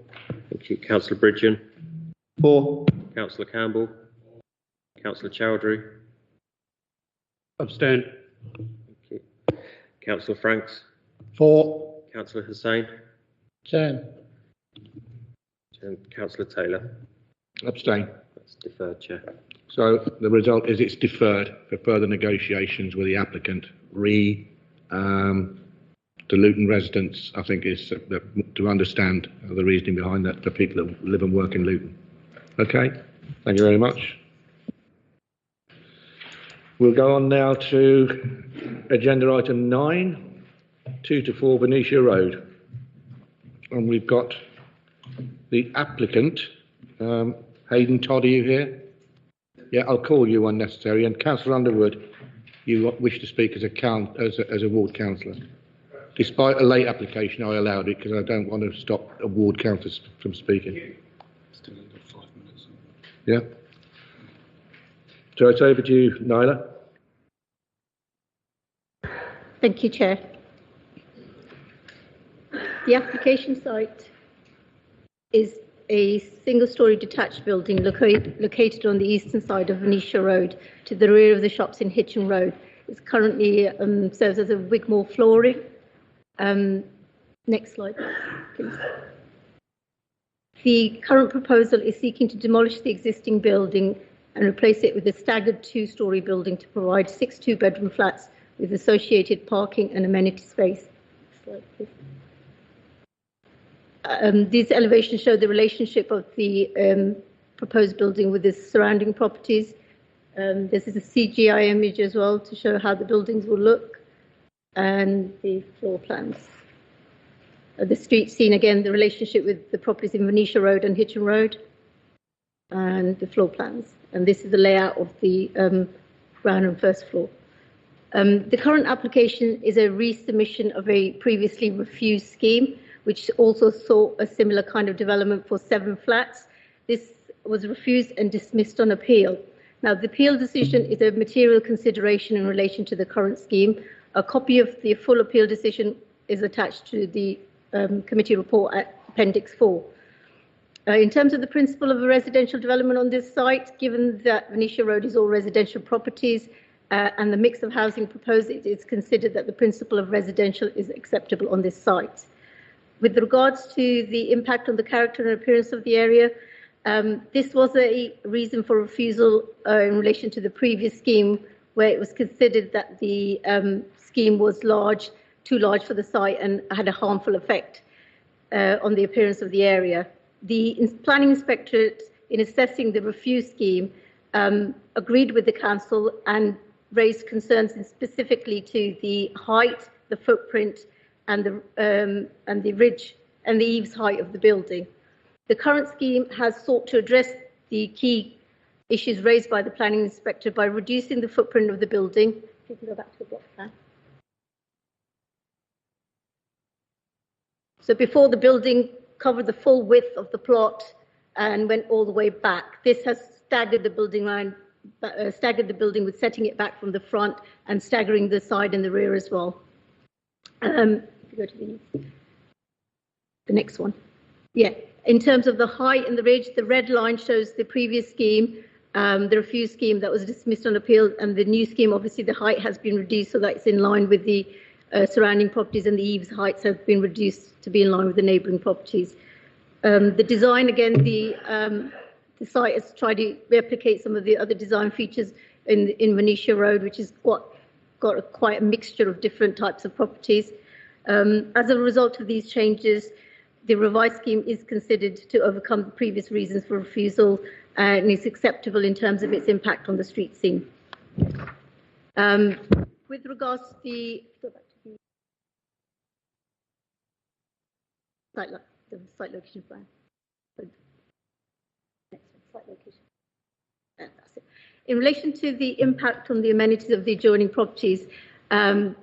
Thank you. Councillor Bridgen. For. Councillor Campbell. Councillor Chowdhury. Abstain. Thank you. Councillor Franks. For. Councillor Hussain. 10. And Councillor Taylor. Abstain. That's deferred, Chair. So the result is it's deferred for further negotiations with the applicant. The Luton residents, I think, is to understand the reasoning behind that for people that live and work in Luton. Okay, thank you very much. We'll go on now to agenda item 9, 2 to 4 Venetia Road. And we've got the applicant, Hayden Todd, are you here? Yeah, I'll call you when necessary. And Councillor Underwood, you wish to speak as a ward councillor. Despite a late application, I allowed it because I don't want to stop a ward councillor from speaking. Still under 5 minutes. Yeah. So it's over to you, Nyla. Thank you, Chair. The application site is a single-storey detached building located on the eastern side of Venetia Road to the rear of the shops in Hitchin Road. It currently serves as a Wigmore flooring. Next slide, please. The current proposal is seeking to demolish the existing building and replace it with a staggered 2-storey building to provide 6 2-bedroom flats with associated parking and amenity space. Next slide, please. These elevations show the relationship of the proposed building with the surrounding properties. This is a CGI image as well to show how the buildings will look, and the floor plans. The street scene, again, the relationship with the properties in Venetia Road and Hitchin Road, and the floor plans. And this is the layout of the ground and first floor. The current application is a resubmission of a previously refused scheme, which also saw a similar kind of development for 7 flats. This was refused and dismissed on appeal. Now, the appeal decision is a material consideration in relation to the current scheme. A copy of the full appeal decision is attached to the committee report at Appendix 4. In terms of the principle of a residential development on this site, given that Venetia Road is all residential properties and the mix of housing proposed, it is considered that the principle of residential is acceptable on this site. With regards to the impact on the character and appearance of the area, this was a reason for refusal in relation to the previous scheme, where it was considered that the scheme was too large for the site and had a harmful effect on the appearance of the area. The planning inspectorate, in assessing the refused scheme, agreed with the council and raised concerns specifically to the height, the footprint, and the ridge and the eaves height of the building. The current scheme has sought to address the key issues raised by the planning inspector by reducing the footprint of the building. If you can go back to the block plan. So before, the building covered the full width of the plot and went all the way back. This has staggered the building with setting it back from the front and staggering the side and the rear as well. If you go to the next one. Yeah, in terms of the height and the ridge, the red line shows the previous scheme, the refused scheme that was dismissed on appeal, and the new scheme, obviously the height has been reduced so that it's in line with the surrounding properties, and the eaves heights have been reduced to be in line with the neighbouring properties. The design, again, the site has tried to replicate some of the other design features in Venetia Road, which has got quite a mixture of different types of properties. As a result of these changes, the revised scheme is considered to overcome the previous reasons for refusal and is acceptable in terms of its impact on the street scene. With regards to the site location plan. site location. That's it. In relation to the impact on the amenities of the adjoining properties, a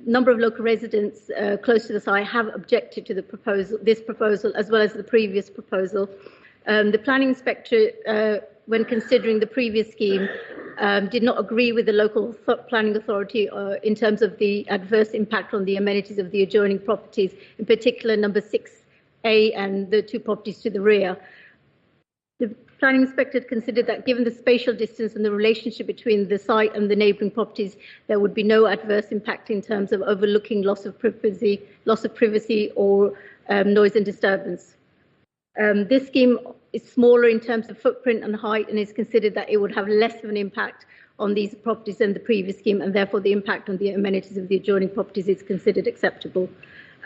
number of local residents close to the site have objected to this proposal, as well as the previous proposal. The planning inspector, when considering the previous scheme, did not agree with the local planning authority in terms of the adverse impact on the amenities of the adjoining properties, in particular number 6A and the 2 properties to the rear. The planning inspector considered that given the spatial distance and the relationship between the site and the neighbouring properties, there would be no adverse impact in terms of overlooking loss of privacy or noise and disturbance. This scheme is smaller in terms of footprint and height, and is considered that it would have less of an impact on these properties than the previous scheme, and therefore the impact on the amenities of the adjoining properties is considered acceptable.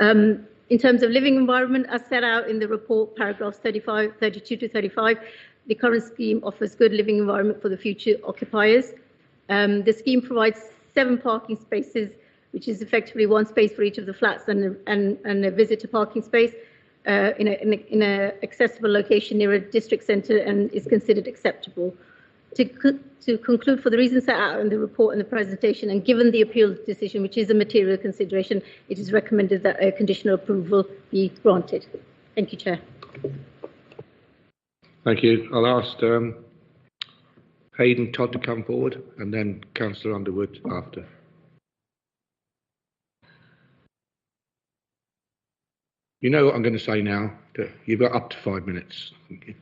In terms of living environment, as set out in the report, paragraphs 32 to 35, the current scheme offers good living environment for the future occupiers. The scheme provides 7 parking spaces, which is effectively 1 space for each of the flats and a visitor parking space in an accessible location near a district centre, and is considered acceptable. To conclude, for the reasons set out in the report and the presentation, and given the appeal decision, which is a material consideration, it is recommended that a conditional approval be granted. Thank you, Chair. Thank you. I'll ask Hayden Todd to come forward, and then Councillor Underwood after. You know what I'm going to say now. You've got up to 5 minutes. Thank you.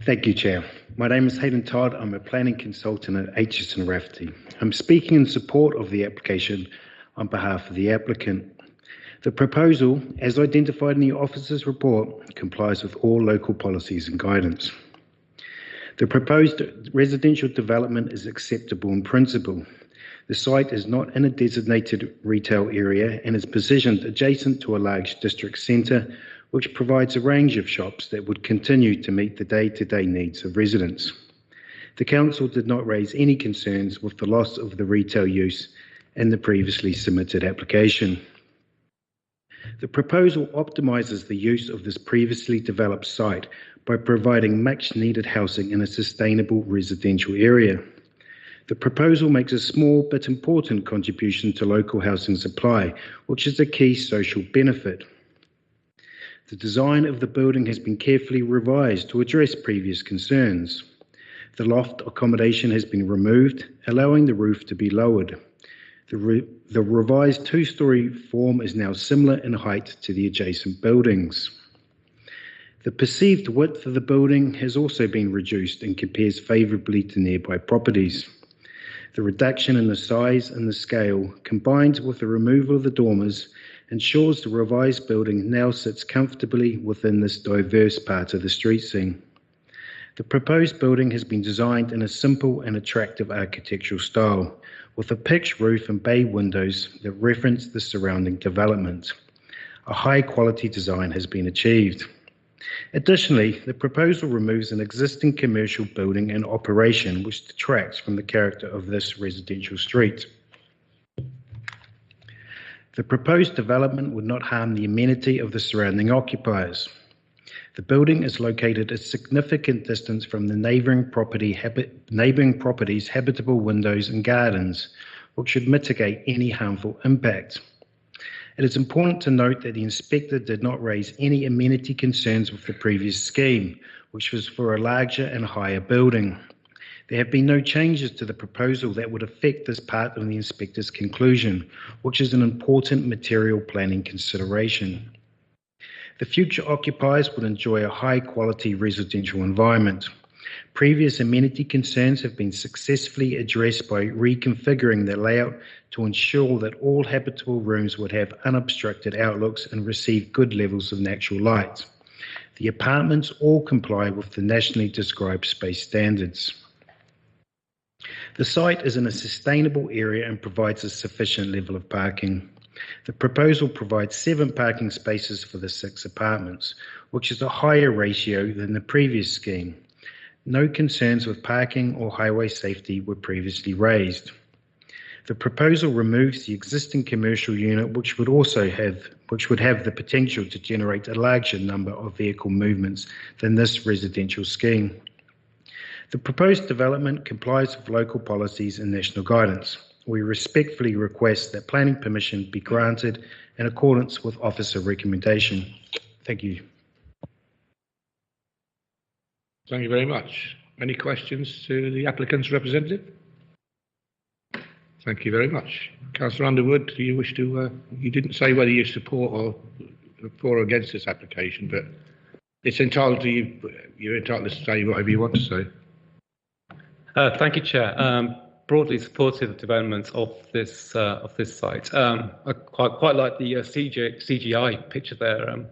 Thank you, Chair. My name is Hayden Todd. I'm a planning consultant at Aitchison Rafferty. I'm speaking in support of the application on behalf of the applicant. The proposal, as identified in the officer's report, complies with all local policies and guidance. The proposed residential development is acceptable in principle. The site is not in a designated retail area and is positioned adjacent to a large district centre, which provides a range of shops that would continue to meet the day-to-day needs of residents. The council did not raise any concerns with the loss of the retail use in the previously submitted application. The proposal optimises the use of this previously developed site by providing much-needed housing in a sustainable residential area. The proposal makes a small but important contribution to local housing supply, which is a key social benefit. The design of the building has been carefully revised to address previous concerns. The loft accommodation has been removed, allowing the roof to be lowered. The revised 2-storey form is now similar in height to the adjacent buildings. The perceived width of the building has also been reduced and compares favourably to nearby properties. The reduction in the size and the scale, combined with the removal of the dormers, ensures the revised building now sits comfortably within this diverse part of the street scene. The proposed building has been designed in a simple and attractive architectural style, with a pitched roof and bay windows that reference the surrounding development. A high-quality design has been achieved. Additionally, the proposal removes an existing commercial building in operation, which detracts from the character of this residential street. The proposed development would not harm the amenity of the surrounding occupiers. The building is located a significant distance from the neighbouring properties' habitable windows and gardens, which should mitigate any harmful impact. It is important to note that the inspector did not raise any amenity concerns with the previous scheme, which was for a larger and higher building. There have been no changes to the proposal that would affect this part of the inspector's conclusion, which is an important material planning consideration. The future occupiers would enjoy a high-quality residential environment. Previous amenity concerns have been successfully addressed by reconfiguring the layout to ensure that all habitable rooms would have unobstructed outlooks and receive good levels of natural light. The apartments all comply with the nationally described space standards. The site is in a sustainable area and provides a sufficient level of parking. The proposal provides 7 parking spaces for the 6 apartments, which is a higher ratio than the previous scheme. No concerns with parking or highway safety were previously raised. The proposal removes the existing commercial unit, which would have the potential to generate a larger number of vehicle movements than this residential scheme. The proposed development complies with local policies and national guidance. We respectfully request that planning permission be granted in accordance with officer recommendation. Thank you. Thank you very much. Any questions to the applicant's representative? Thank you very much. Councillor Underwood, do you wish to, you didn't say whether you support or for or against this application, but it's entitled to you, you're entitled to say whatever you want to say. Thank you, Chair. Broadly supportive of development of this site. I quite like the CGI picture there.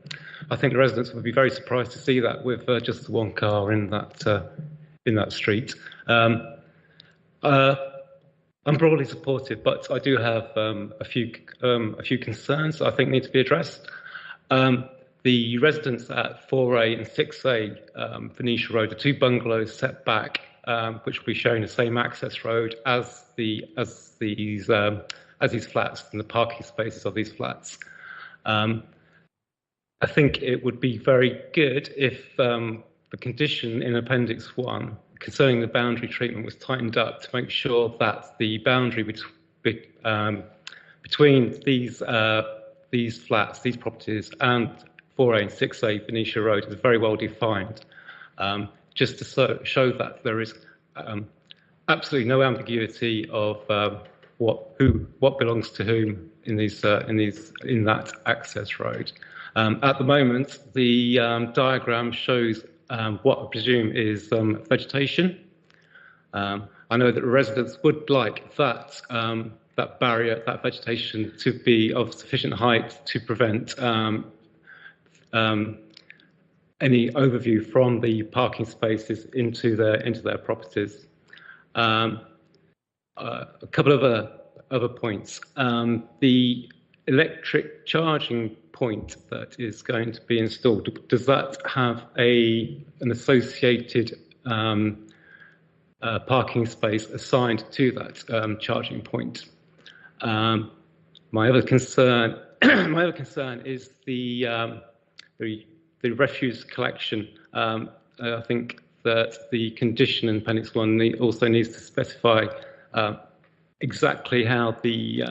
I think the residents would be very surprised to see that with just the one car in that street. I'm broadly supportive, but I do have a few concerns that I think need to be addressed. The residents at 4A and 6A Venetia Road are two bungalows set back, which will be showing the same access road as these flats and the parking spaces of these flats. I think it would be very good if the condition in Appendix 1 concerning the boundary treatment was tightened up to make sure that the boundary between these flats, these properties, and 4A and 6A Venetia Road is very well defined, just to show that there is absolutely no ambiguity of what belongs to whom in that access road. At the moment, the diagram shows what I presume is vegetation. I know that the residents would like that barrier, that vegetation, to be of sufficient height to prevent any overview from the parking spaces into their properties. A couple of other points. The electric charging point that is going to be installed, does that have an associated parking space assigned to that charging point? My other concern is the refuse collection. I think that the condition in Appendix 1 also needs to specify exactly how the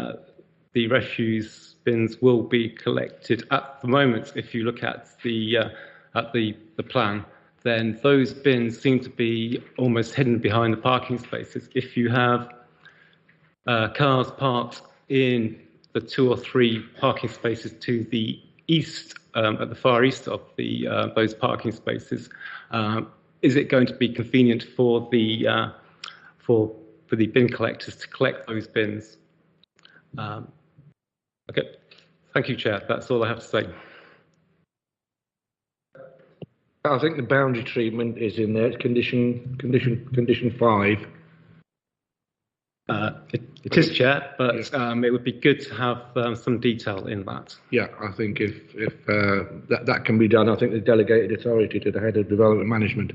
refuse bins will be collected. At the moment, if you look at the plan, then those bins seem to be almost hidden behind the parking spaces. If you have cars parked in the 2 or 3 parking spaces to the east, at the far east of those parking spaces, is it going to be convenient for the bin collectors to collect those bins? Okay, thank you, Chair. That's all I have to say. I think the boundary treatment is in there. It's condition 5. It is, Chair, but it would be good to have some detail in that. Yeah, I think if that can be done, I think the delegated authority to the head of development management,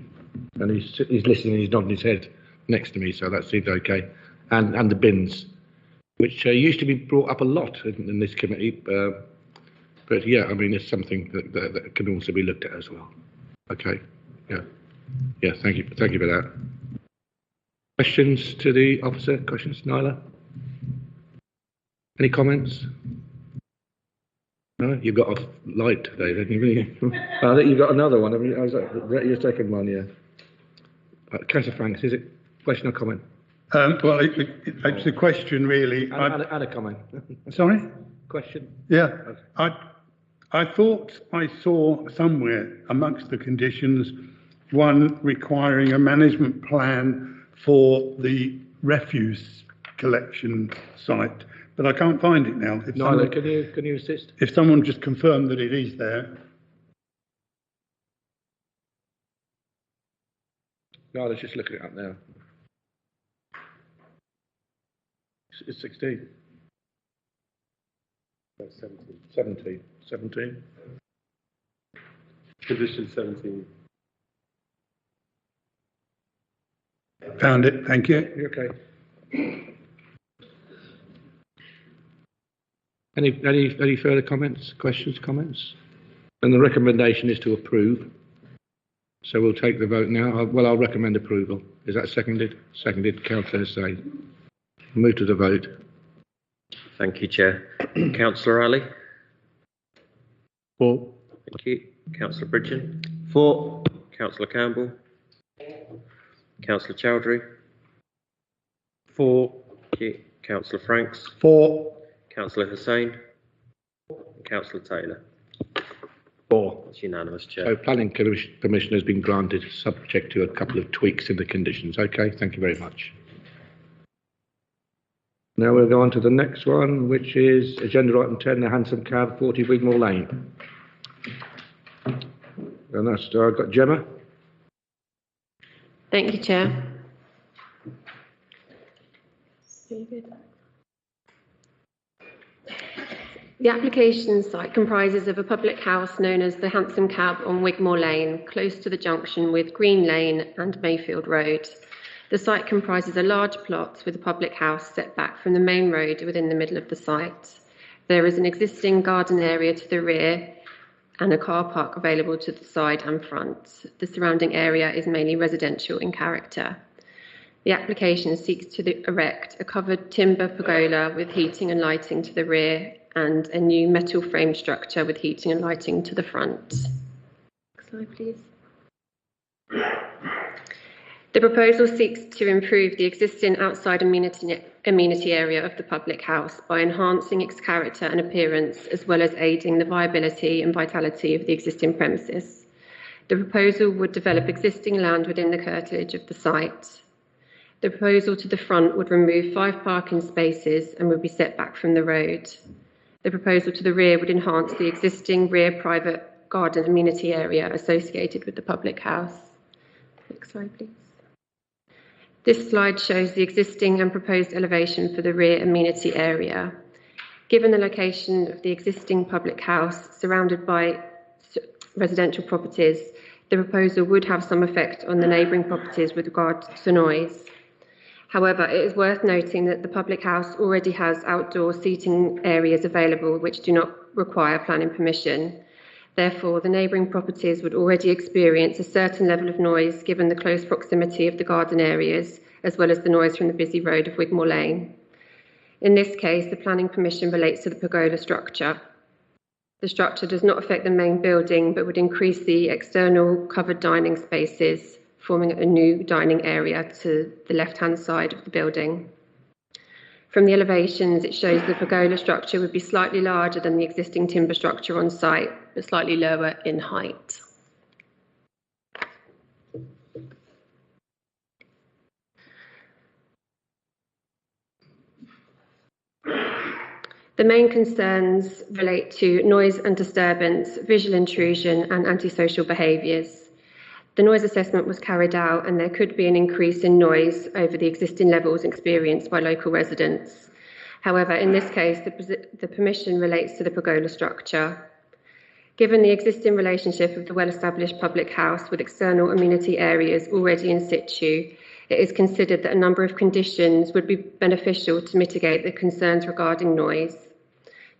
and he's listening, he's nodding his head next to me, so that seems okay. And the bins, which used to be brought up a lot in this committee, but yeah, I mean, it's something that can also be looked at as well. Okay, yeah, thank you for that. Questions to the officer? Questions, Nyla? Any comments? No, you got off light today, didn't you? I think you got another one. I mean, was that your second one? Yeah. Councillor Franks, is it question or comment? Well, it's a question, really. And a comment. Sorry? Question? Yeah. Okay. I thought I saw somewhere amongst the conditions one requiring a management plan for the refuse collection site, but I can't find it now. Nyla, can you assist? If someone just confirmed that it is there. Nyla's just looking it up now. It's 16. 17. 17. Condition 17. Found it, thank you. Okay. Any further comments, questions, comments? And the recommendation is to approve. So we'll take the vote now. I'll recommend approval. Is that seconded? Seconded, Councillor Hussain. Move to the vote. Thank you, Chair. Councillor Ali? For. Thank you. Councillor Bridgen? For. Councillor Campbell? Councillor Chowdhury? For. Thank you. Councillor Franks? For. Councillor Hussain? Councillor Taylor? For. It's unanimous, Chair. So planning permission has been granted, subject to a couple of tweaks in the conditions. Okay, thank you very much. Now we'll go on to the next one, which is agenda item 10, the Hansom Cab, 40 Wigmore Lane. And that's, I've got Gemma. Thank you, Chair. The application site comprises of a public house known as the Hansom Cab on Wigmore Lane, close to the junction with Green Lane and Mayfield Road. The site comprises a large plot with a public house set back from the main road within the middle of the site. There is an existing garden area to the rear and a car park available to the side and front. The surrounding area is mainly residential in character. The application seeks to erect a covered timber pergola with heating and lighting to the rear and a new metal frame structure with heating and lighting to the front. Next slide, please. The proposal seeks to improve the existing outside amenity area of the public house by enhancing its character and appearance, as well as aiding the viability and vitality of the existing premises. The proposal would develop existing land within the curtilage of the site. The proposal to the front would remove 5 parking spaces and would be set back from the road. The proposal to the rear would enhance the existing rear private garden amenity area associated with the public house. Next slide, please. This slide shows the existing and proposed elevation for the rear amenity area. Given the location of the existing public house surrounded by residential properties, the proposal would have some effect on the neighbouring properties with regard to noise. However, it is worth noting that the public house already has outdoor seating areas available which do not require planning permission. Therefore, the neighbouring properties would already experience a certain level of noise given the close proximity of the garden areas, as well as the noise from the busy road of Wigmore Lane. In this case, the planning permission relates to the pergola structure. The structure does not affect the main building, but would increase the external covered dining spaces, forming a new dining area to the left-hand side of the building. From the elevations, it shows the pergola structure would be slightly larger than the existing timber structure on site, but slightly lower in height. The main concerns relate to noise and disturbance, visual intrusion, and antisocial behaviours. The noise assessment was carried out and there could be an increase in noise over the existing levels experienced by local residents. However, in this case, the permission relates to the pergola structure. Given the existing relationship of the well-established public house with external amenity areas already in situ, it is considered that a number of conditions would be beneficial to mitigate the concerns regarding noise.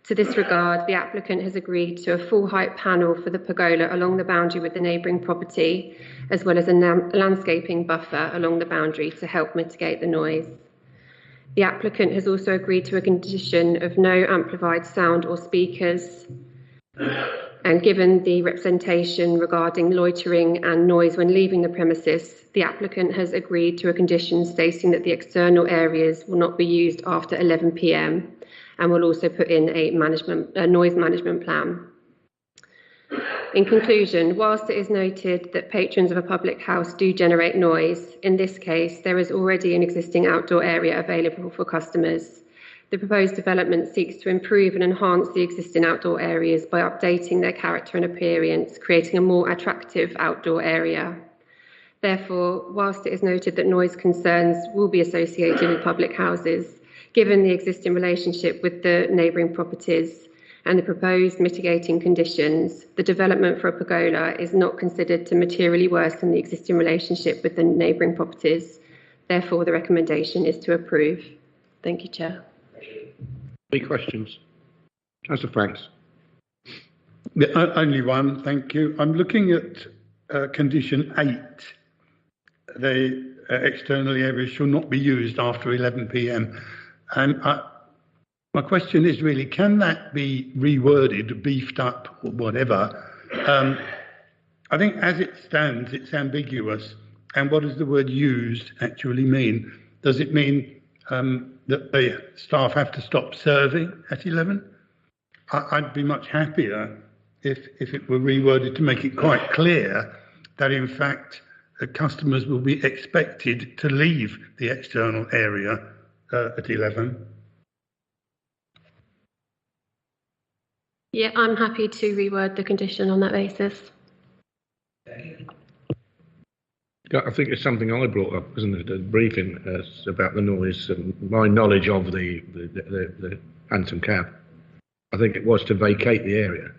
To this regard, the applicant has agreed to a full height panel for the pergola along the boundary with the neighbouring property, as well as a landscaping buffer along the boundary to help mitigate the noise. The applicant has also agreed to a condition of no amplified sound or speakers, and given the representation regarding loitering and noise when leaving the premises, the applicant has agreed to a condition stating that the external areas will not be used after 11 p.m. and will also put in a noise management plan. In conclusion, whilst it is noted that patrons of a public house do generate noise, in this case there is already an existing outdoor area available for customers. The proposed development seeks to improve and enhance the existing outdoor areas by updating their character and appearance, creating a more attractive outdoor area. Therefore, whilst it is noted that noise concerns will be associated with public houses, given the existing relationship with the neighbouring properties and the proposed mitigating conditions, the development for a pergola is not considered to materially worsen the existing relationship with the neighbouring properties. Therefore, the recommendation is to approve. Thank you, Chair. Any questions? Councillor Franks. Yeah, only one, thank you. I'm looking at condition 8. The external areas shall not be used after 11 p.m. And my question is really, can that be reworded, beefed up, or whatever? I think as it stands, it's ambiguous. And what does the word used actually mean? Does it mean that the staff have to stop serving at 11? I'd be much happier if it were reworded to make it quite clear that, in fact, customers will be expected to leave the external area at 11. Yeah, I'm happy to reword the condition on that basis. Yeah, I think it's something I brought up, wasn't it? The briefing about the noise and my knowledge of the Phantom cab. I think it was to vacate the area.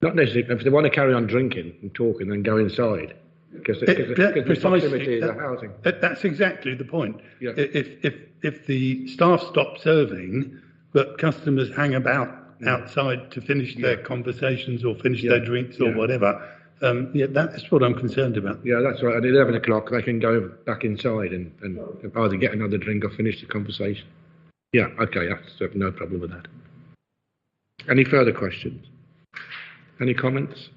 Not necessarily if they want to carry on drinking and talking, then go inside. Because the proximity of the housing. That's exactly the point. Yeah. If the staff stop serving, but customers hang about outside to finish their conversations or finish their drinks or whatever, that's what I'm concerned about. Yeah, that's right. At 11 o'clock, they can go back inside and either get another drink or finish the conversation. Yeah, okay, that's no problem with that. Any further questions? Any comments?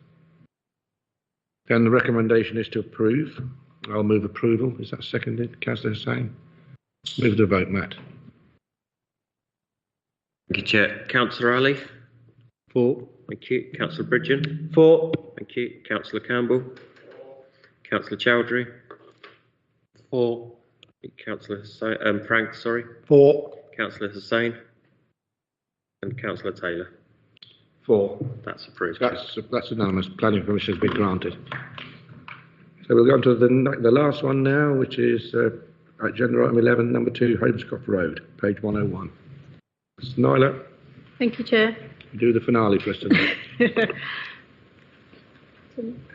Then the recommendation is to approve. I'll move approval. Is that seconded? Councillor Hussain? Move the vote, Matt. Thank you, Chair. Councillor Ali? For. Thank you. Councillor Bridgen? For. Thank you. Councillor Campbell? Councillor Chowdhury? For. Councillor Frank, sorry. For. Councillor Hussain? And Councillor Taylor? For. That's approved. That's unanimous. Planning permission has been granted. So we'll go on to the last one now, which is agenda item 11, number 2, Holmescroft Road, page 101. Mr. Nyla. Thank you, Chair. Do the finale for us tonight.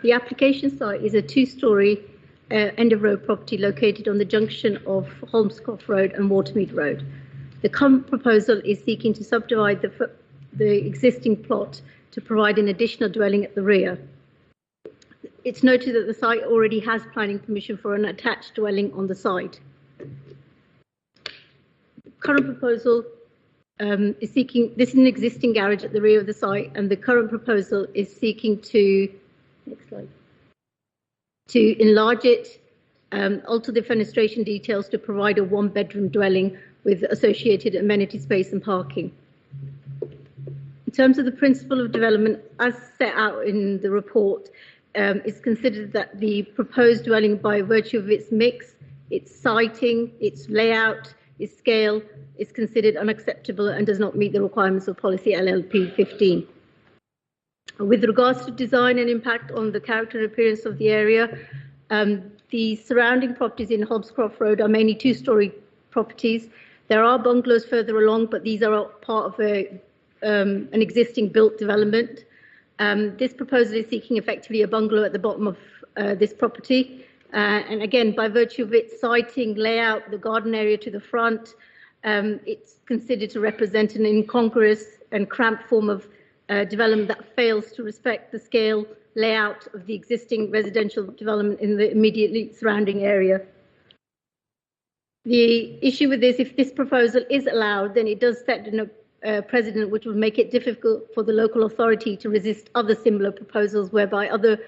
The application site is a 2-storey end of road property located on the junction of Holmescroft Road and Watermead Road. The current proposal is seeking to subdivide the existing plot to provide an additional dwelling at the rear. It's noted that the site already has planning permission for an attached dwelling on the site. Current proposal is seeking, this is an existing garage at the rear of the site, and the current proposal is seeking to, next slide, to enlarge it, alter the fenestration details to provide a 1-bedroom dwelling with associated amenity space and parking. In terms of the principle of development, as set out in the report, it's considered that the proposed dwelling, by virtue of its mix, its siting, its layout, its scale, is considered unacceptable and does not meet the requirements of Policy LLP 15. With regards to design and impact on the character and appearance of the area, the surrounding properties in Holmescroft Road are mainly 2-storey properties. There are bungalows further along, but these are part of an existing built development. This proposal is seeking effectively a bungalow at the bottom of this property. And again, by virtue of its siting, layout, the garden area to the front, it's considered to represent an incongruous and cramped form of development that fails to respect the scale, layout of the existing residential development in the immediately surrounding area. The issue with this, if this proposal is allowed, then it does set a precedent which will make it difficult for the local authority to resist other similar proposals whereby other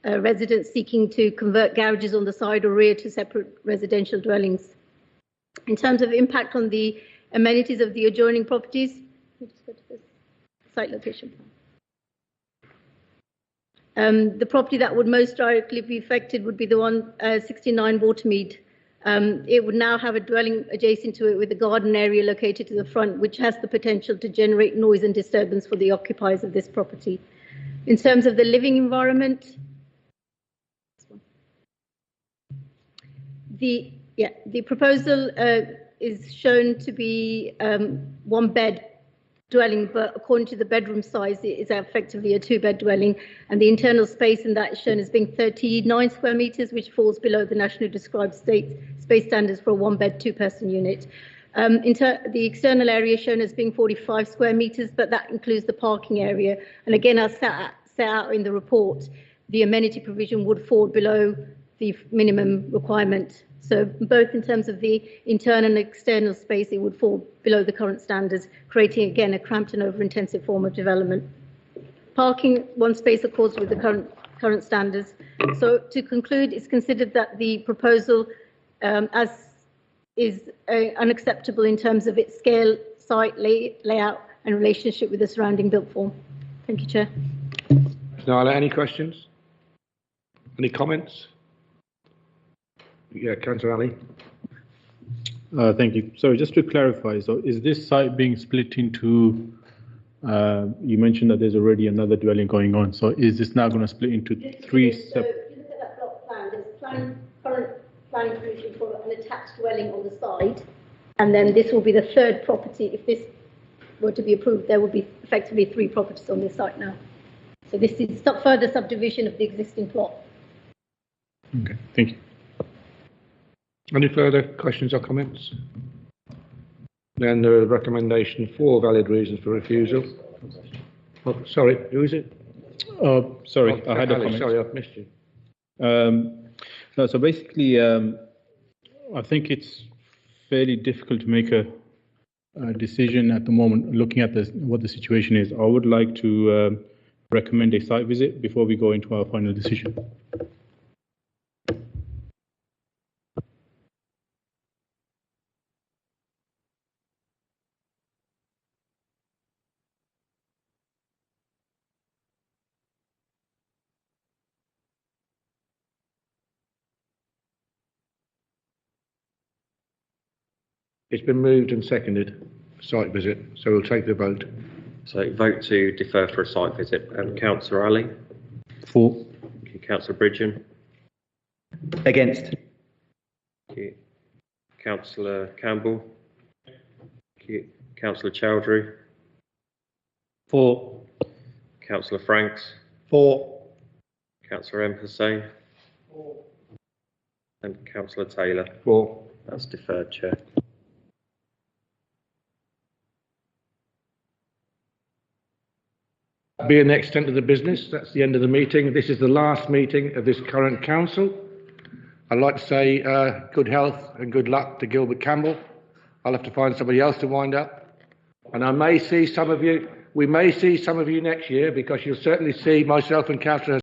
residents seeking to convert garages on the side or rear to separate residential dwellings. In terms of impact on the amenities of the adjoining properties, let's go to this site location plan. The property that would most directly be affected would be the one 69 Watermead. It would now have a dwelling adjacent to it with a garden area located to the front, which has the potential to generate noise and disturbance for the occupiers of this property. In terms of the living environment, the proposal is shown to be 1-bed dwelling, but according to the bedroom size, it is effectively a 2-bed dwelling, and the internal space in that is shown as being 39 square meters, which falls below the nationally described space standards for a 1-bed, 2-person unit. The external area shown as being 45 square metres, but that includes the parking area. And again, as set out in the report, the amenity provision would fall below the minimum requirement. So both in terms of the internal and external space, it would fall below the current standards, creating again a cramped and over-intensive form of development. Parking, one space accords with the current standards. So to conclude, it's considered that the proposal as is unacceptable in terms of its scale, site layout and relationship with the surrounding built form. Thank you, Chair. Nala, any questions? Any comments? Yeah, Councillor Ali. Thank you. Sorry, just to clarify, so is this site being split into, you mentioned that there's already another dwelling going on, so is this now going to split into three separate? So if you look at that block plan, there's current planning permission for an attached dwelling on the side, and then this will be the third property. If this were to be approved, there would be effectively 3 properties on this site now. So this is further subdivision of the existing plot. Okay, thank you. Any further questions or comments? Then the recommendation 4 valid reasons for refusal. Oh, sorry, who is it? Sorry, I had a comment. Sorry, I've missed you. No, so basically, I think it's fairly difficult to make a decision at the moment, looking at what the situation is. I would like to recommend a site visit before we go into our final decision. It's been moved and seconded, site visit, so we'll take the vote. So vote to defer for a site visit. Councillor Ali? For. Thank you. Councillor Bridgen? Against. Thank you. Councillor Campbell? Thank you. Councillor Chowdhury? For. Councillor Franks? For. Councillor M. Hussain? For. And Councillor Taylor? For. That's deferred, Chair. Being the extent of the business, that's the end of the meeting. This is the last meeting of this current council. I'd like to say good health and good luck to Gilbert Campbell. I'll have to find somebody else to wind up. And I may see some of you, we may see some of you next year, because you'll certainly see myself and Councillor